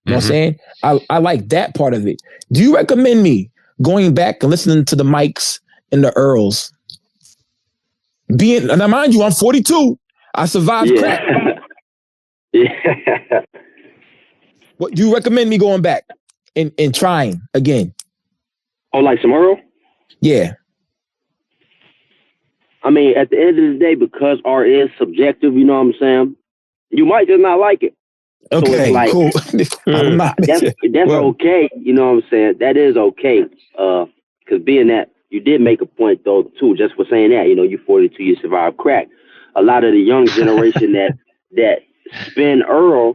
You know what I'm saying? I like that part of it. Do you recommend me going back and listening to the Mikes and the Earls? Now mind you, I'm 42. I survived crack. Yeah. What do you recommend me going back and trying again? Oh, like some Earl? Yeah. I mean, at the end of the day, because art is subjective, you know what I'm saying? You might just not like it. Okay, so cool. That's okay. You know what I'm saying? That is okay. Because being that you did make a point though too, just for saying that, you know, you 42, you survived crack. A lot of the young generation that spin Earl,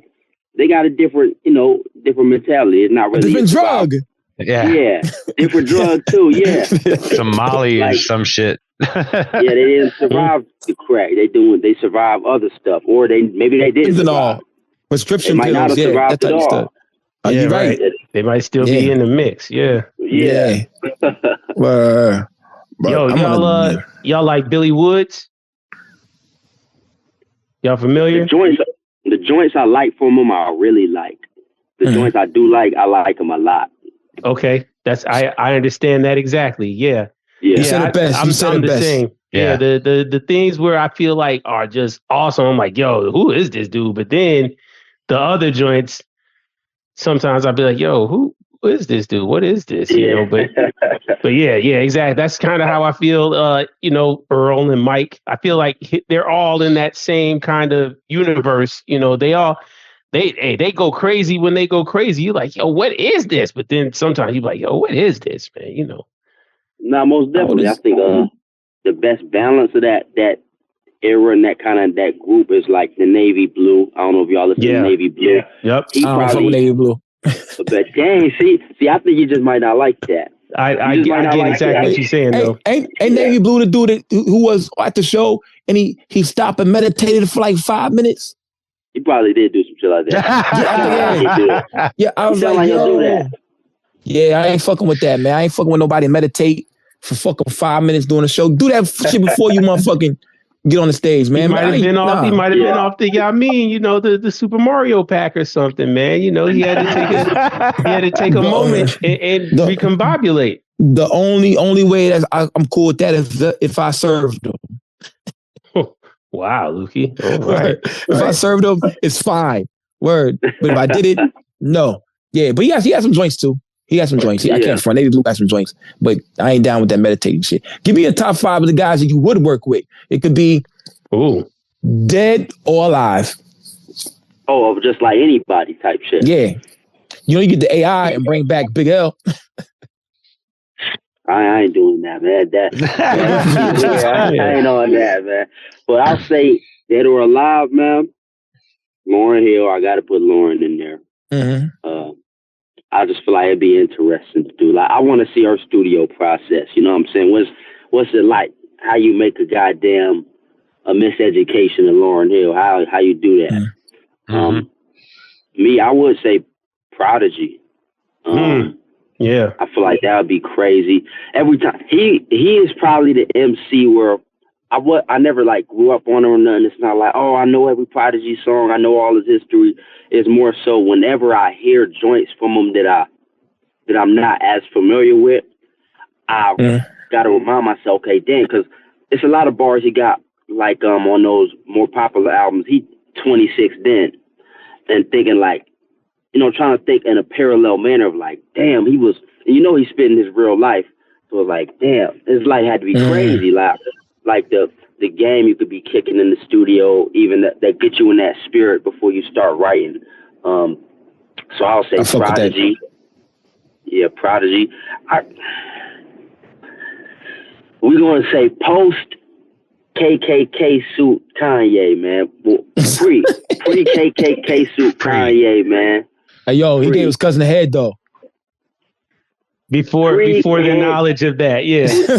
they got a different mentality. It's not really a different drug. Yeah. different drug too. Yeah, some Molly or some shit. Yeah, they didn't survive the crack. They survive other stuff, or maybe they didn't survive. Prescription pills. Might not have survived that type of stuff. Are you right? They might still be in the mix. Yeah. Well, yo, y'all like Billy Woods? Y'all familiar? The joints I like from him, I really like. The joints I do like, I like them a lot. Okay, I understand that exactly. Yeah. You said it best. I'm the same. Yeah. The things where I feel like are just awesome. I'm like, yo, who is this dude? But then the other joints, sometimes I'll be like, yo, who is this dude? What is this? You know, but yeah, exactly. That's kind of how I feel. Earl and Mike. I feel like they're all in that same kind of universe. You know, they go crazy when they go crazy. You're like, yo, what is this? But then sometimes you're like, yo, what is this, man? You know. No, most definitely. I think the best balance of that era and that group is like the Navy Blue. I don't know if y'all listen to Navy Blue. Yep. I don't fuck with Navy Blue. But dang, see, I think you just might not like that. I get exactly what you're saying, though. Ain't Navy Blue the dude who was at the show and he stopped and meditated for like 5 minutes? He probably did do some shit like that. Yeah, I was like, yo. Yeah, I ain't fucking with that, man. I ain't fucking with nobody meditate for fucking 5 minutes doing a show. Do that shit before you motherfucking get on the stage, man. He might have been off the the Super Mario pack or something, man. You know, he had to take a moment and recombobulate. The only way that I'm cool with that is if I served them. Wow, Lukey. All right. If I served them, it's fine. Word. But if I did it, no. Yeah, but he has some joints too. He got some joints. I can't front. Navy Blue got some joints, but I ain't down with that meditating shit. Give me a top 5 of the guys that you would work with. It could be dead or alive. Oh, just like anybody type shit. Yeah. You get the AI and bring back Big L. I ain't doing that, man. I ain't on that, man. But I'll say dead or alive, man. Lauryn Hill, I got to put Lauryn in there. Mm-hmm. I just feel like it'd be interesting to do. Like, I want to see her studio process. You know what I'm saying? What's it like? How you make a goddamn miseducation of Lauryn Hill? How you do that? Mm-hmm. Me, I would say Prodigy. Yeah, I feel like that would be crazy. Every time he is probably the MC where I never like grew up on him or nothing. It's not like, oh, I know every Prodigy song, I know all his history. It's more so whenever I hear joints from him that I'm not as familiar with, I gotta remind myself, okay, dang, because it's a lot of bars he got like on those more popular albums. He 26 then, and thinking like, trying to think in a parallel manner of like, damn, he was, he's spitting his real life. So it's like, damn, his life had to be crazy. Like the game you could be kicking in the studio, even that get you in that spirit before you start writing. So I'll say Prodigy. Yeah, Prodigy. We're going to say post KKK suit Kanye, man. Pre KKK suit Kanye, man. Hey, yo, he gave his cousin a head, though. Before the knowledge of that, yeah. Before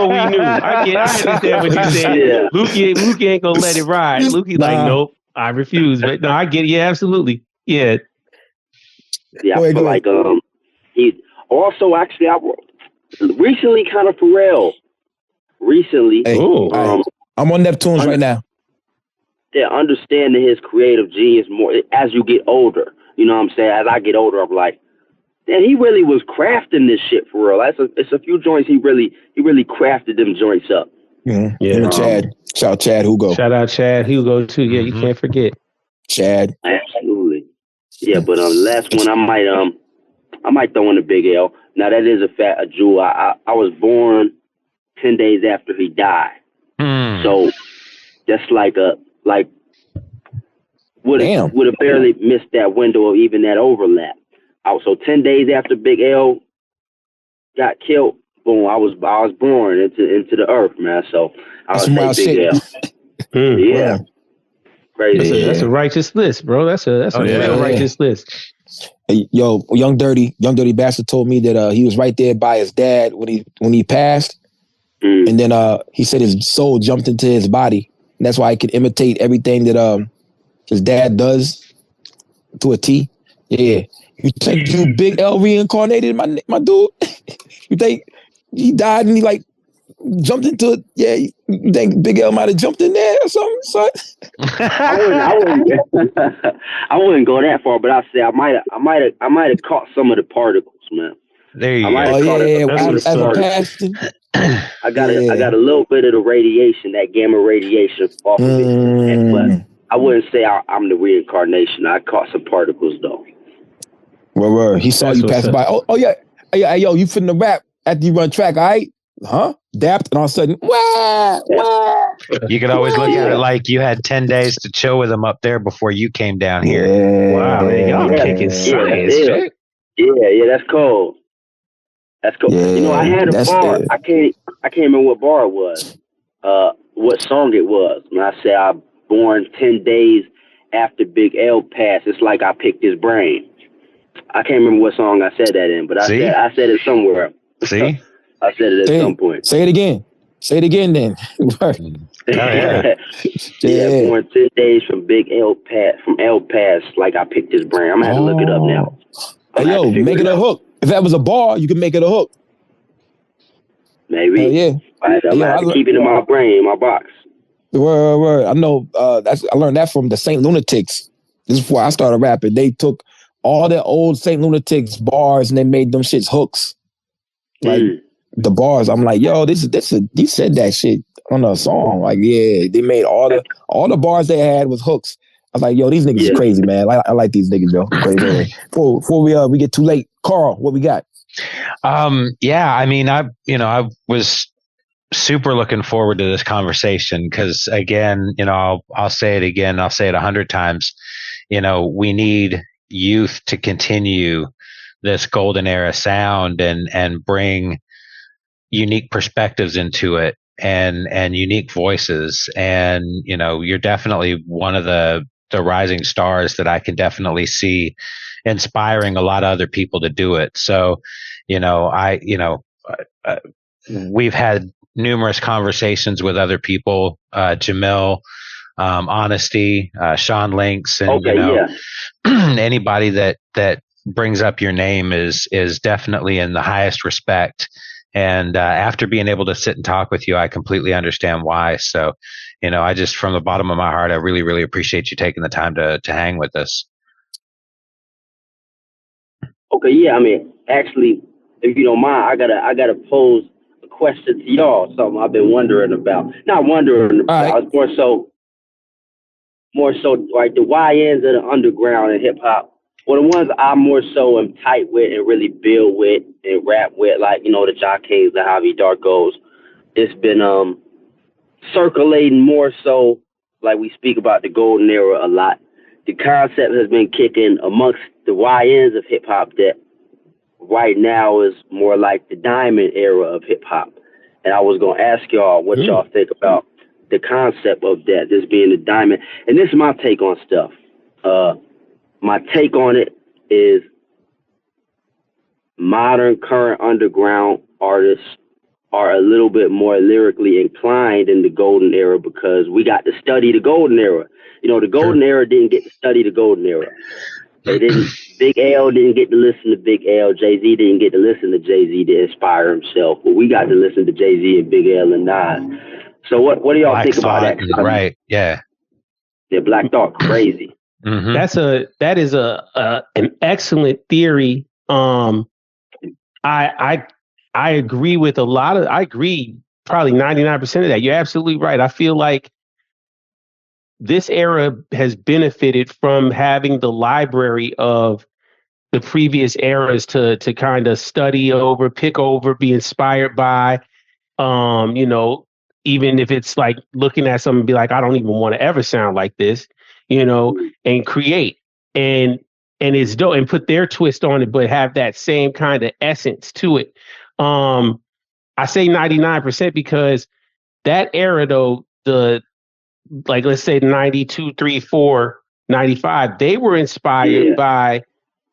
we knew. I understand what you're saying. Yeah. Luke ain't gonna let it ride. Luke like, nope, I refuse. But no, I get it. Yeah, absolutely. Yeah. Yeah, I feel like he also actually recently kind of Pharrell. Recently. Hey, I'm on Neptunes right now. Yeah, understanding his creative genius more as you get older. You know what I'm saying? As I get older, I'm like, and he really was crafting this shit for real. It's a few joints he really crafted them joints up. Mm-hmm. Yeah, Chad. Shout out Chad Hugo. Shout out Chad Hugo too. Yeah, you can't forget Chad. Absolutely. Yeah, but last one I might throw in a Big L. Now that is a jewel. I was born 10 days after he died, so that's would have barely missed that window of even that overlap. So 10 days after Big L got killed, boom, I was born into the earth, man. So I would say Big L. Yeah. Crazy. That's a righteous list, bro. That's a real righteous list. Hey, yo, young dirty bastard told me that he was right there by his dad when he passed, and then he said his soul jumped into his body, and that's why he could imitate everything that his dad does to a T. Yeah, you think you Big L reincarnated, my dude? You think he died and he like jumped into it? Yeah, you think Big L might have jumped in there or something, son? I wouldn't go that far, but I say I might have caught some of the particles, man. There you go. As a pastor. I got a little bit of the radiation, that gamma radiation off of it, but I wouldn't say I'm the reincarnation. I caught some particles though. Well, he saw you pass by. Oh yeah, yo, you finna rap after you run track, all right? Huh? Dapped, and all of a sudden, wah. You could always look at it like you had 10 days to chill with him up there before you came down here. Yeah. Wow, man, y'all kicking science. Yeah, that's cool. That's cool. Yeah, I had a bar. I can't remember what bar it was. What song it was. When I said I born 10 days after Big L passed, it's like I picked his brain. I can't remember what song I said that in, but I said it somewhere. See? I said it at some point. Say it again. Say it again then. Yeah, born 10 days from Big L Pass, like I picked his brain. I'm going to have to look it up now. Hey, yo, make it a hook. If that was a bar, you can make it a hook. Maybe. Yeah. I have to keep it in my brain, in my box. Word. I know. I learned that from the Saint Lunatics. This is before I started rapping. They took all their old Saint Lunatics bars and they made them shits hooks. Like the bars, I'm like, yo, this is you said that shit on a song. Like, yeah, they made all the bars they had was hooks. I was like, yo, these niggas is crazy, man. I like these niggas, yo. Crazy. Before we get too late, Carl, what we got? Yeah, I mean, I was super looking forward to this conversation because, again, I'll say it again. I'll say it 100 times. We need youth to continue this golden era sound and bring unique perspectives into it and unique voices. And, you're definitely one of the rising stars that I can definitely see inspiring a lot of other people to do it. So, we've had numerous conversations with other people, Jamil, Honesty, Sean Links, and anybody that brings up your name is definitely in the highest respect. And after being able to sit and talk with you, I completely understand why. So, I just, from the bottom of my heart, I really, really appreciate you taking the time to hang with us. Okay, yeah. I mean, actually, if you don't mind, I gotta pose a question to y'all. Something I've been wondering about. Not wondering about. It's more so like the YNs of the underground and hip hop. Well, the ones I more so am tight with and really build with and rap with, like, the Jock Kings, the Javi Darkos. It's been circulating more so, like we speak about the golden era a lot. The concept has been kicking amongst the YNs of hip hop that right now is more like the diamond era of hip hop. And I was going to ask y'all what y'all think about the concept of that, this being the diamond. And this is my take on stuff. My take on it is modern, current underground artists are a little bit more lyrically inclined in the golden era because we got to study the golden era. The golden era didn't get to study the golden era. They didn't. Big L didn't get to listen to Big L. Jay-Z didn't get to listen to Jay-Z to inspire himself. But we got to listen to Jay-Z and Big L and Nas. So what do y'all think about that? Right, yeah. Yeah, Black Thought, crazy. Mm-hmm. That is an excellent theory. I agree with I agree probably 99% of that. You're absolutely right. I feel like this era has benefited from having the library of the previous eras to kind of study over, pick over, be inspired by. Even if it's like looking at something and be like, I don't even want to ever sound like this, and create and it's dope and put their twist on it, but have that same kind of essence to it. I say 99% because that era though, let's say 92, 3, 4, 95, they were inspired by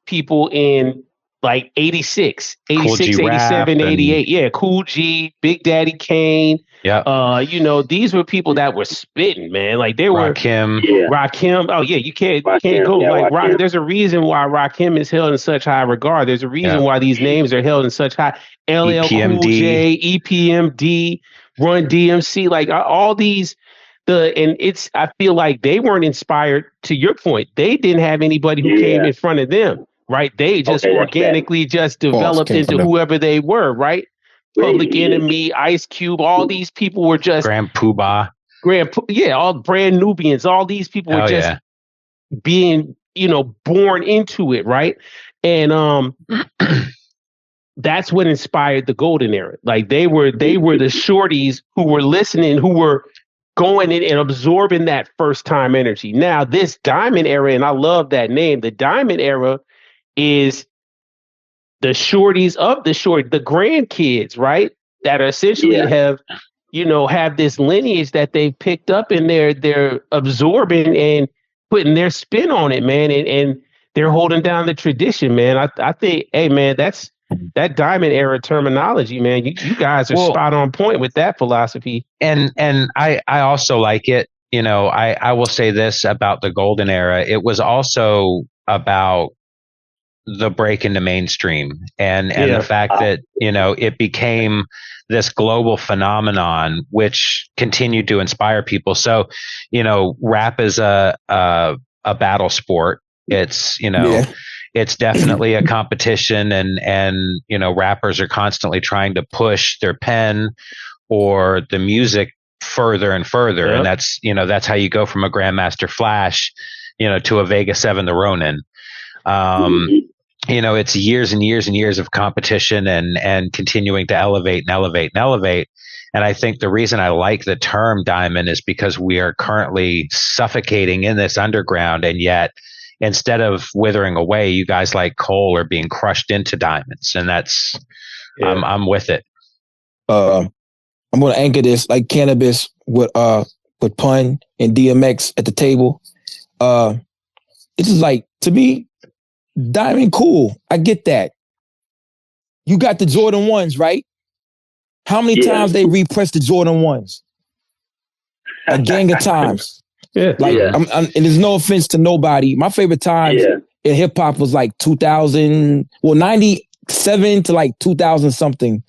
people in like 86, 87, 88. Yeah, Cool G, Big Daddy Kane. Yeah. You know, these were people that were spitting, man. Like they were Rakim. Oh yeah, you can't go like Rock. There's a reason why Rakim is held in such high regard. There's a reason why these names are held in such high. LL Cool J, EPMD, Run DMC, like all these. I feel like they weren't inspired. To your point, they didn't have anybody who came in front of them, right? They just organically just developed into whoever they were, right? Public Enemy, Ice Cube, all these people were just Grand Poobah. All Brand Nubians, all these people were just being, you know, born into it, right? And that's what inspired the golden era. Like they were the shorties who were listening, who were going in and absorbing that first time energy. Now, this diamond era, and I love that name, the diamond era is the shorties of the grandkids, right? That essentially have this lineage that they've picked up and they're absorbing and putting their spin on it, man. And they're holding down the tradition, man. I think, hey, man, that's that diamond era terminology, man. You guys are spot on point with that philosophy. And I also like it. You know, I will say this about the golden era. It was also about the break into mainstream and the fact that, you know, it became this global phenomenon, which continued to inspire people. So, you know, rap is a battle sport. It's, you know, it's definitely a competition and, you know, rappers are constantly trying to push their pen or the music further and further. And that's, you know, that's how you go from a Grandmaster Flash, you know, to a Vega 7, the Ronin. You know, it's years and years and years of competition and continuing to elevate and elevate and elevate. And I think the reason I like the term diamond is because we are currently suffocating in this underground, and yet instead of withering away, you guys like coal are being crushed into diamonds, and that's I'm with it. I'm going to anchor this like cannabis with Pun and DMX at the table. It's just like, to me, diamond cool. I get that. You got the Jordan 1s, right? How many times they repressed the Jordan 1s? A gang of times. And there's no offense to nobody. My favorite times in hip hop was like 2000, 97 to like 2000 something.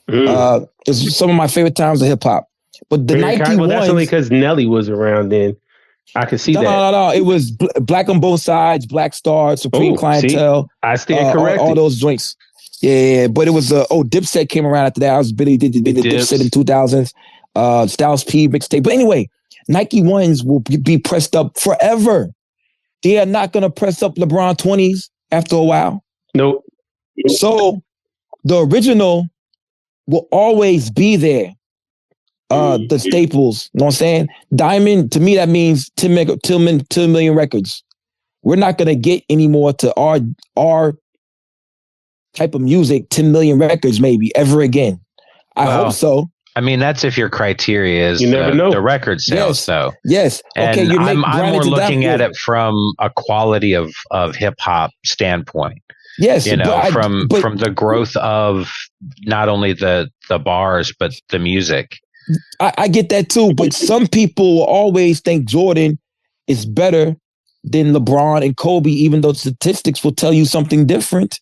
It's some of my favorite times of hip hop. But the Nike ones, that's only because Nelly was around then. I could see that. No. It was Black on Both Sides, Black Star, Supreme Clientele. See? I stand corrected. All those joints. Yeah. But it was Dipset came around after that. I was Billy did Dipset in 2000s. Styles P mixtape. But anyway, Nike ones will be pressed up forever. They are not going to press up LeBron 20s after a while. Nope. So the original will always be there. The staples, you know what I'm saying? Diamond, to me, that means 10 million records. We're not going to get any more to our type of music, 10 million records maybe ever again. I hope so. I mean, that's if your criteria is the record sales, though. Yes. And okay, I'm more looking at it from a quality of hip hop standpoint. Yes, you know, from the growth of not only the bars but the music. I get that too, but some people will always think Jordan is better than LeBron and Kobe, even though statistics will tell you something different.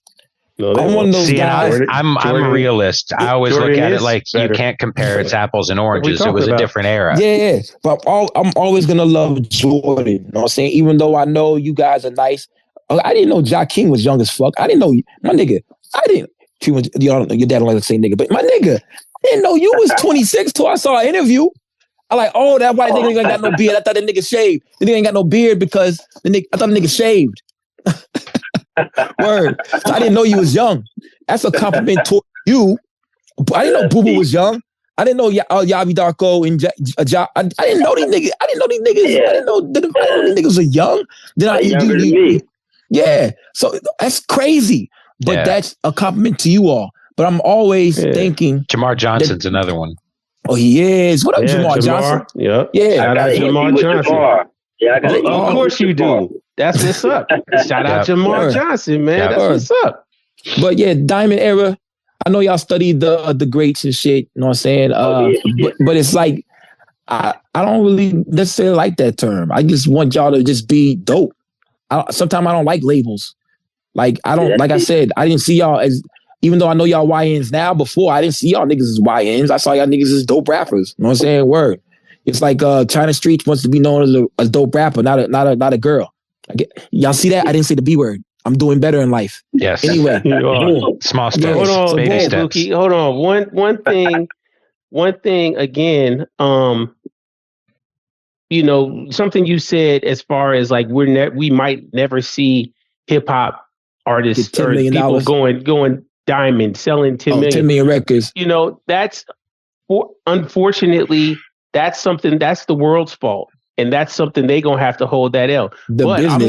No, I'm one of those guys. I'm a realist. I always Jordan look at it like better. You can't compare its apples and oranges. It was a different era. Yeah. But I'm always going to love Jordan. You know what I'm saying? Even though I know you guys are nice. I didn't know Ja King was young as fuck. I didn't know, my nigga. Your dad don't like to say nigga, but my nigga, I didn't know you was 26 till I saw an interview. I like, that white nigga ain't got no beard. I thought that nigga shaved. The nigga ain't got no beard because I thought the nigga shaved. Word. So I didn't know you was young. That's a compliment to you. I didn't know Boo Boo was young. I didn't know Yavi Darko and I didn't know these niggas. I didn't know these niggas were young. Yeah. So that's crazy. But that's a compliment to you all. But I'm always thinking Jamar Johnson's another one. Oh, he is. What up, Jamar Johnson? Yep. Yeah. Shout out Jamar Johnson. Yeah, I got it. Of course you do. That's what's up. Shout out Jamal Johnson, man. That's what's up. But yeah, Diamond Era. I know y'all studied the greats and shit. You know what I'm saying? But it's like I don't really necessarily like that term. I just want y'all to just be dope. Sometimes I don't like labels. Like I don't. Like I said, I didn't see y'all as. Even though I know y'all YNs now, before I didn't see y'all niggas as YNs. I saw y'all niggas as dope rappers. You know what I'm saying? Word. It's like China Street wants to be known as a dope rapper, not a girl. Y'all see that? I didn't say the B word. I'm doing better in life. Yes. Anyway, small steps. Hold on, baby steps. Buki, hold on. One thing again. You know, something you said as far as like we might never see hip hop artists or people going diamond, selling 10 million records. You know, that's unfortunately that's the world's fault, and that's something they're gonna have to hold that L. Because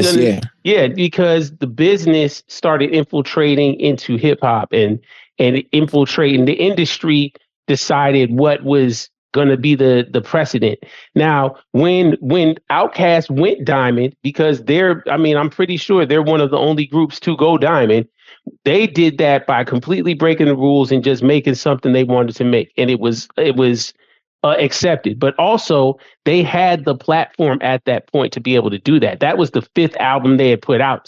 the business started infiltrating into hip hop and infiltrating the industry. Decided what was going to be the precedent. Now, when Outkast went diamond, because I'm pretty sure they're one of the only groups to go diamond. They did that by completely breaking the rules and just making something they wanted to make, and it was accepted. But also, they had the platform at that point to be able to do that. That was the 6th album they had put out.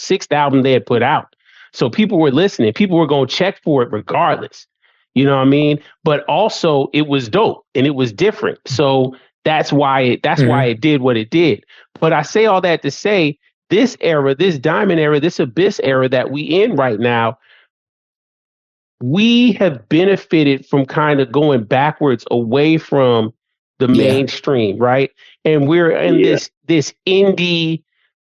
So people were listening. People were going to check for it regardless. You know what I mean? But also it was dope and it was different. So that's why it did what it did. But I say all that to say this era, this diamond era, this abyss era that we in right now, we have benefited from kind of going backwards away from the mainstream, right? And we're in this indie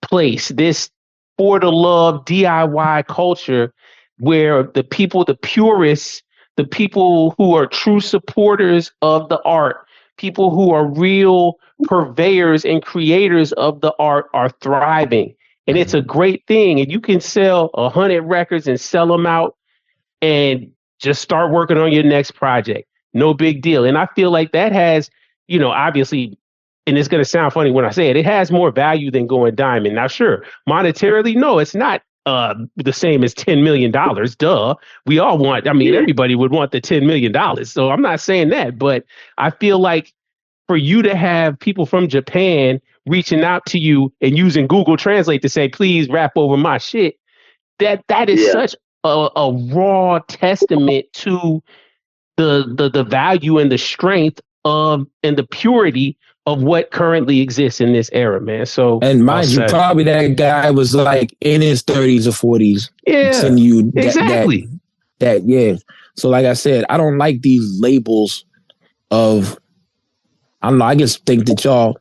place, this for the love DIY culture where the purists, the people who are true supporters of the art, people who are real purveyors and creators of the art are thriving. And it's a great thing. And you can sell 100 records and sell them out and just start working on your next project. No big deal. And I feel like that has, obviously, and it's going to sound funny when I say it, it has more value than going diamond. Now, sure, monetarily, no, it's not the same as $10 million. Duh. We all want, everybody would want the $10 million. So I'm not saying that, but I feel like for you to have people from Japan reaching out to you and using Google Translate to say, please rap over my shit, that is such a raw testament to the value and the strength of and the purity of what currently exists in this era, man. So, and mind you, probably that guy was like in his 30s or 40s. Yeah, exactly. So, like I said, I don't like these labels of. I don't know. I just think that y'all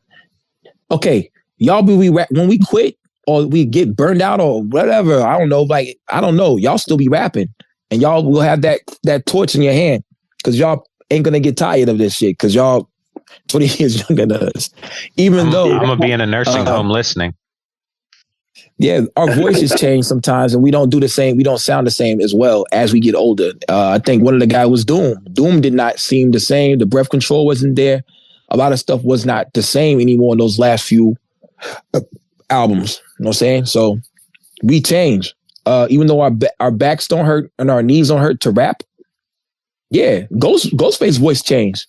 be when we quit or we get burned out or whatever. I don't know. Like I don't know. Y'all still be rapping, and y'all will have that torch in your hand because y'all ain't gonna get tired of this shit because y'all 20 years younger than us. I'm gonna be in a nursing home listening. Yeah, our voices change sometimes, and we don't do the same. We don't sound the same as well as we get older. I think one of the guys was Doom. Doom did not seem the same. The breath control wasn't there. A lot of stuff was not the same anymore in those last few albums. You know what I'm saying? So we change. Even though our backs don't hurt and our knees don't hurt to rap. Yeah, Ghostface's voice changed.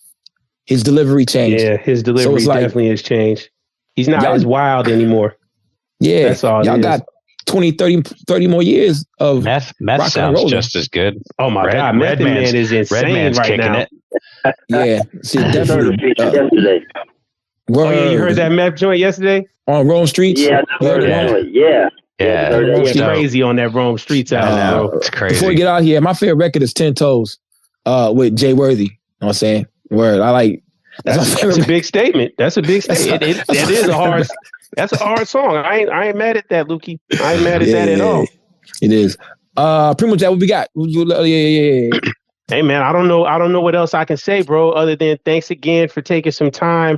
His delivery changed. Yeah, his delivery definitely has changed. He's not as wild anymore. Yeah, that's all. Y'all got 20, 30 more years of meth sounds just as good. Oh my God, Method Man is insane right now. It. Yeah, see, definitely. You heard that meth joint yesterday on Rome Streets? Yeah, It's crazy on that Rome Streets album, bro. It's crazy. Before we get out here, my favorite record is 10 Toes with Jay Worthy. You know what I'm saying? Word. I like. That's a big statement. That's a big statement. That's a hard song. I ain't mad at that, Lukey. I ain't mad at that at all. It is. Primo Jack, what we got? Yeah. Hey man, I don't know what else I can say, bro, other than thanks again for taking some time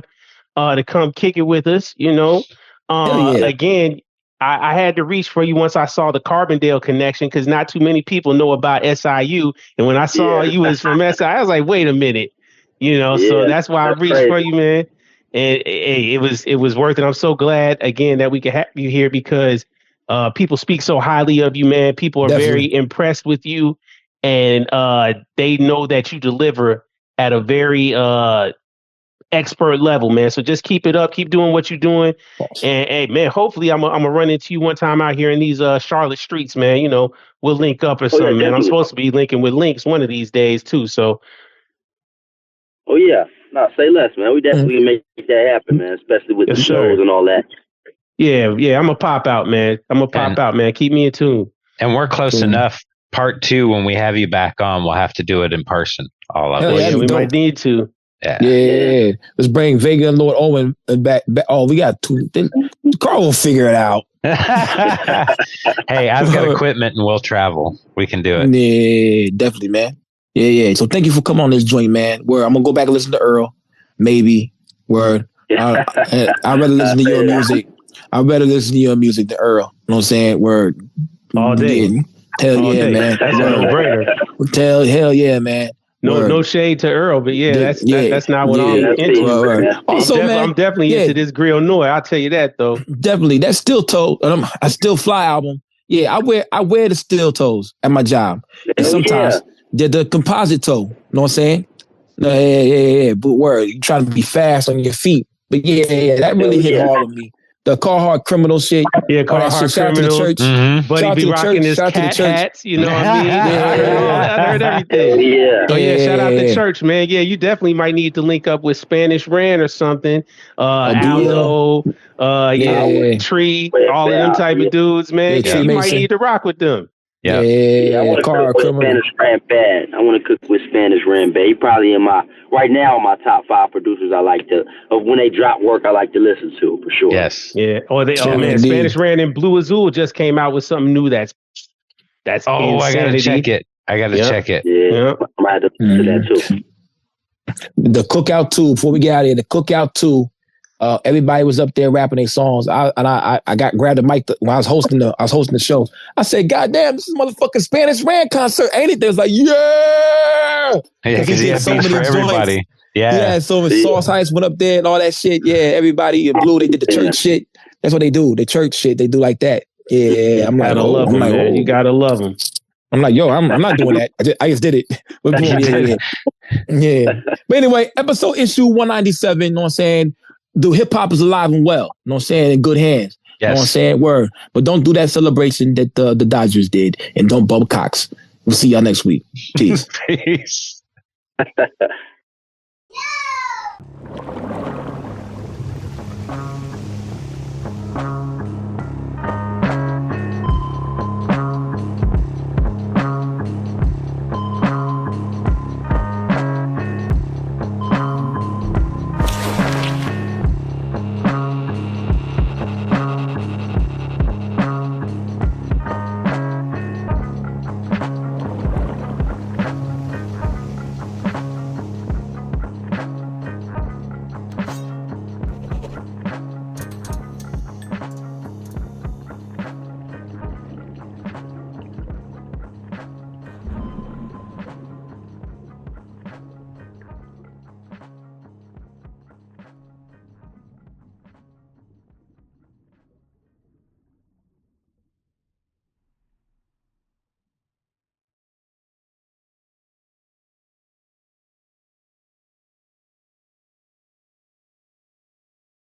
to come kick it with us. Again, I had to reach for you once I saw the Carbondale connection because not too many people know about SIU. And when I saw you was from SIU, I was like, wait a minute. So that's why I reached for you, man. And it was worth it. I'm so glad again that we could have you here because people speak so highly of you, man. People are very impressed with you, and they know that you deliver at a very expert level, man. So just keep it up, keep doing what you're doing. Awesome. And hey, man, hopefully I'm gonna run into you one time out here in these Charlotte streets, man. You know, we'll link up or something, man. I'm supposed to be linking with Links one of these days too. So. Oh yeah, no, say less, man. We definitely make that happen, man. Especially with the shows and all that. Yeah, I'm gonna pop out, man. Keep me in tune. And we're close enough. Part 2, when we have you back on, we'll have to do it in person. All of us. Yeah, we might need to. Yeah. Let's bring Vega and Lord Owen back. Oh, we got 2. Then Carl will figure it out. Hey, I've got equipment and we'll travel. We can do it. Yeah, definitely, man. Yeah. So thank you for coming on this joint, man. Word, I'm gonna go back and listen to Earl. Maybe. Word. I'd rather listen to your music. I'd rather listen to your music than Earl. You know what I'm saying? Word. All day. Yeah. Hell all yeah, day. Man. That's a no-brainer. Hell yeah, man. No shade to Earl, but that's not what I'm into. Also, I'm definitely into this Griot Noy. I'll tell you that though. Definitely, that steel toe. I still fly album. Yeah, I wear the steel toes at my job, and sometimes the composite toe. You know what I'm saying? Yeah. But word, you trying to be fast on your feet. But yeah, that really hit hard on me. The Carhartt criminal shit. Yeah, Carhartt criminal. Church. Mm-hmm. But he be rocking his cat hats. You know what I mean? I heard everything. Yeah. So shout out to church, man. Yeah, you definitely might need to link up with Spanish Ran or something. Aldo, Tree, all of them type of dudes, man. Yeah, you might need to rock with them. Yeah, I want to cook with Spanish Ran bad. I want to cook with Spanish Ran bad. He probably right now in my top 5 producers I like to, when they drop work, I like to listen to for sure. Yes. Yeah. Spanish Ran and Blue Azul just came out with something new that's insanity. I gotta check it. Check it. Yeah. I might have to listen to that too. The Cookout 2, before we get out of here, the Cookout 2. Everybody was up there rapping their songs. I grabbed the mic when I was hosting the show. I said, "God damn, this is motherfucking Spanish Ran concert, ain't it?" They was like, "Yeah!" Because he had so many for everybody. Joints. Yeah, so many Sauce Heights went up there and all that shit. Yeah, everybody in Blue, they did the church shit. That's what they do. The church shit, they do like that. Yeah, I'm like, love them, man. You gotta love them. I'm like, yo, I'm not doing that. I just did it. Yeah. But anyway, episode issue 197. You know what I'm saying? The hip hop is alive and well. You know what I'm saying? In good hands. Yes. You know what I'm saying? Word. But don't do that celebration that the Dodgers did. And don't bump cocks. We'll see y'all next week. Peace. Peace.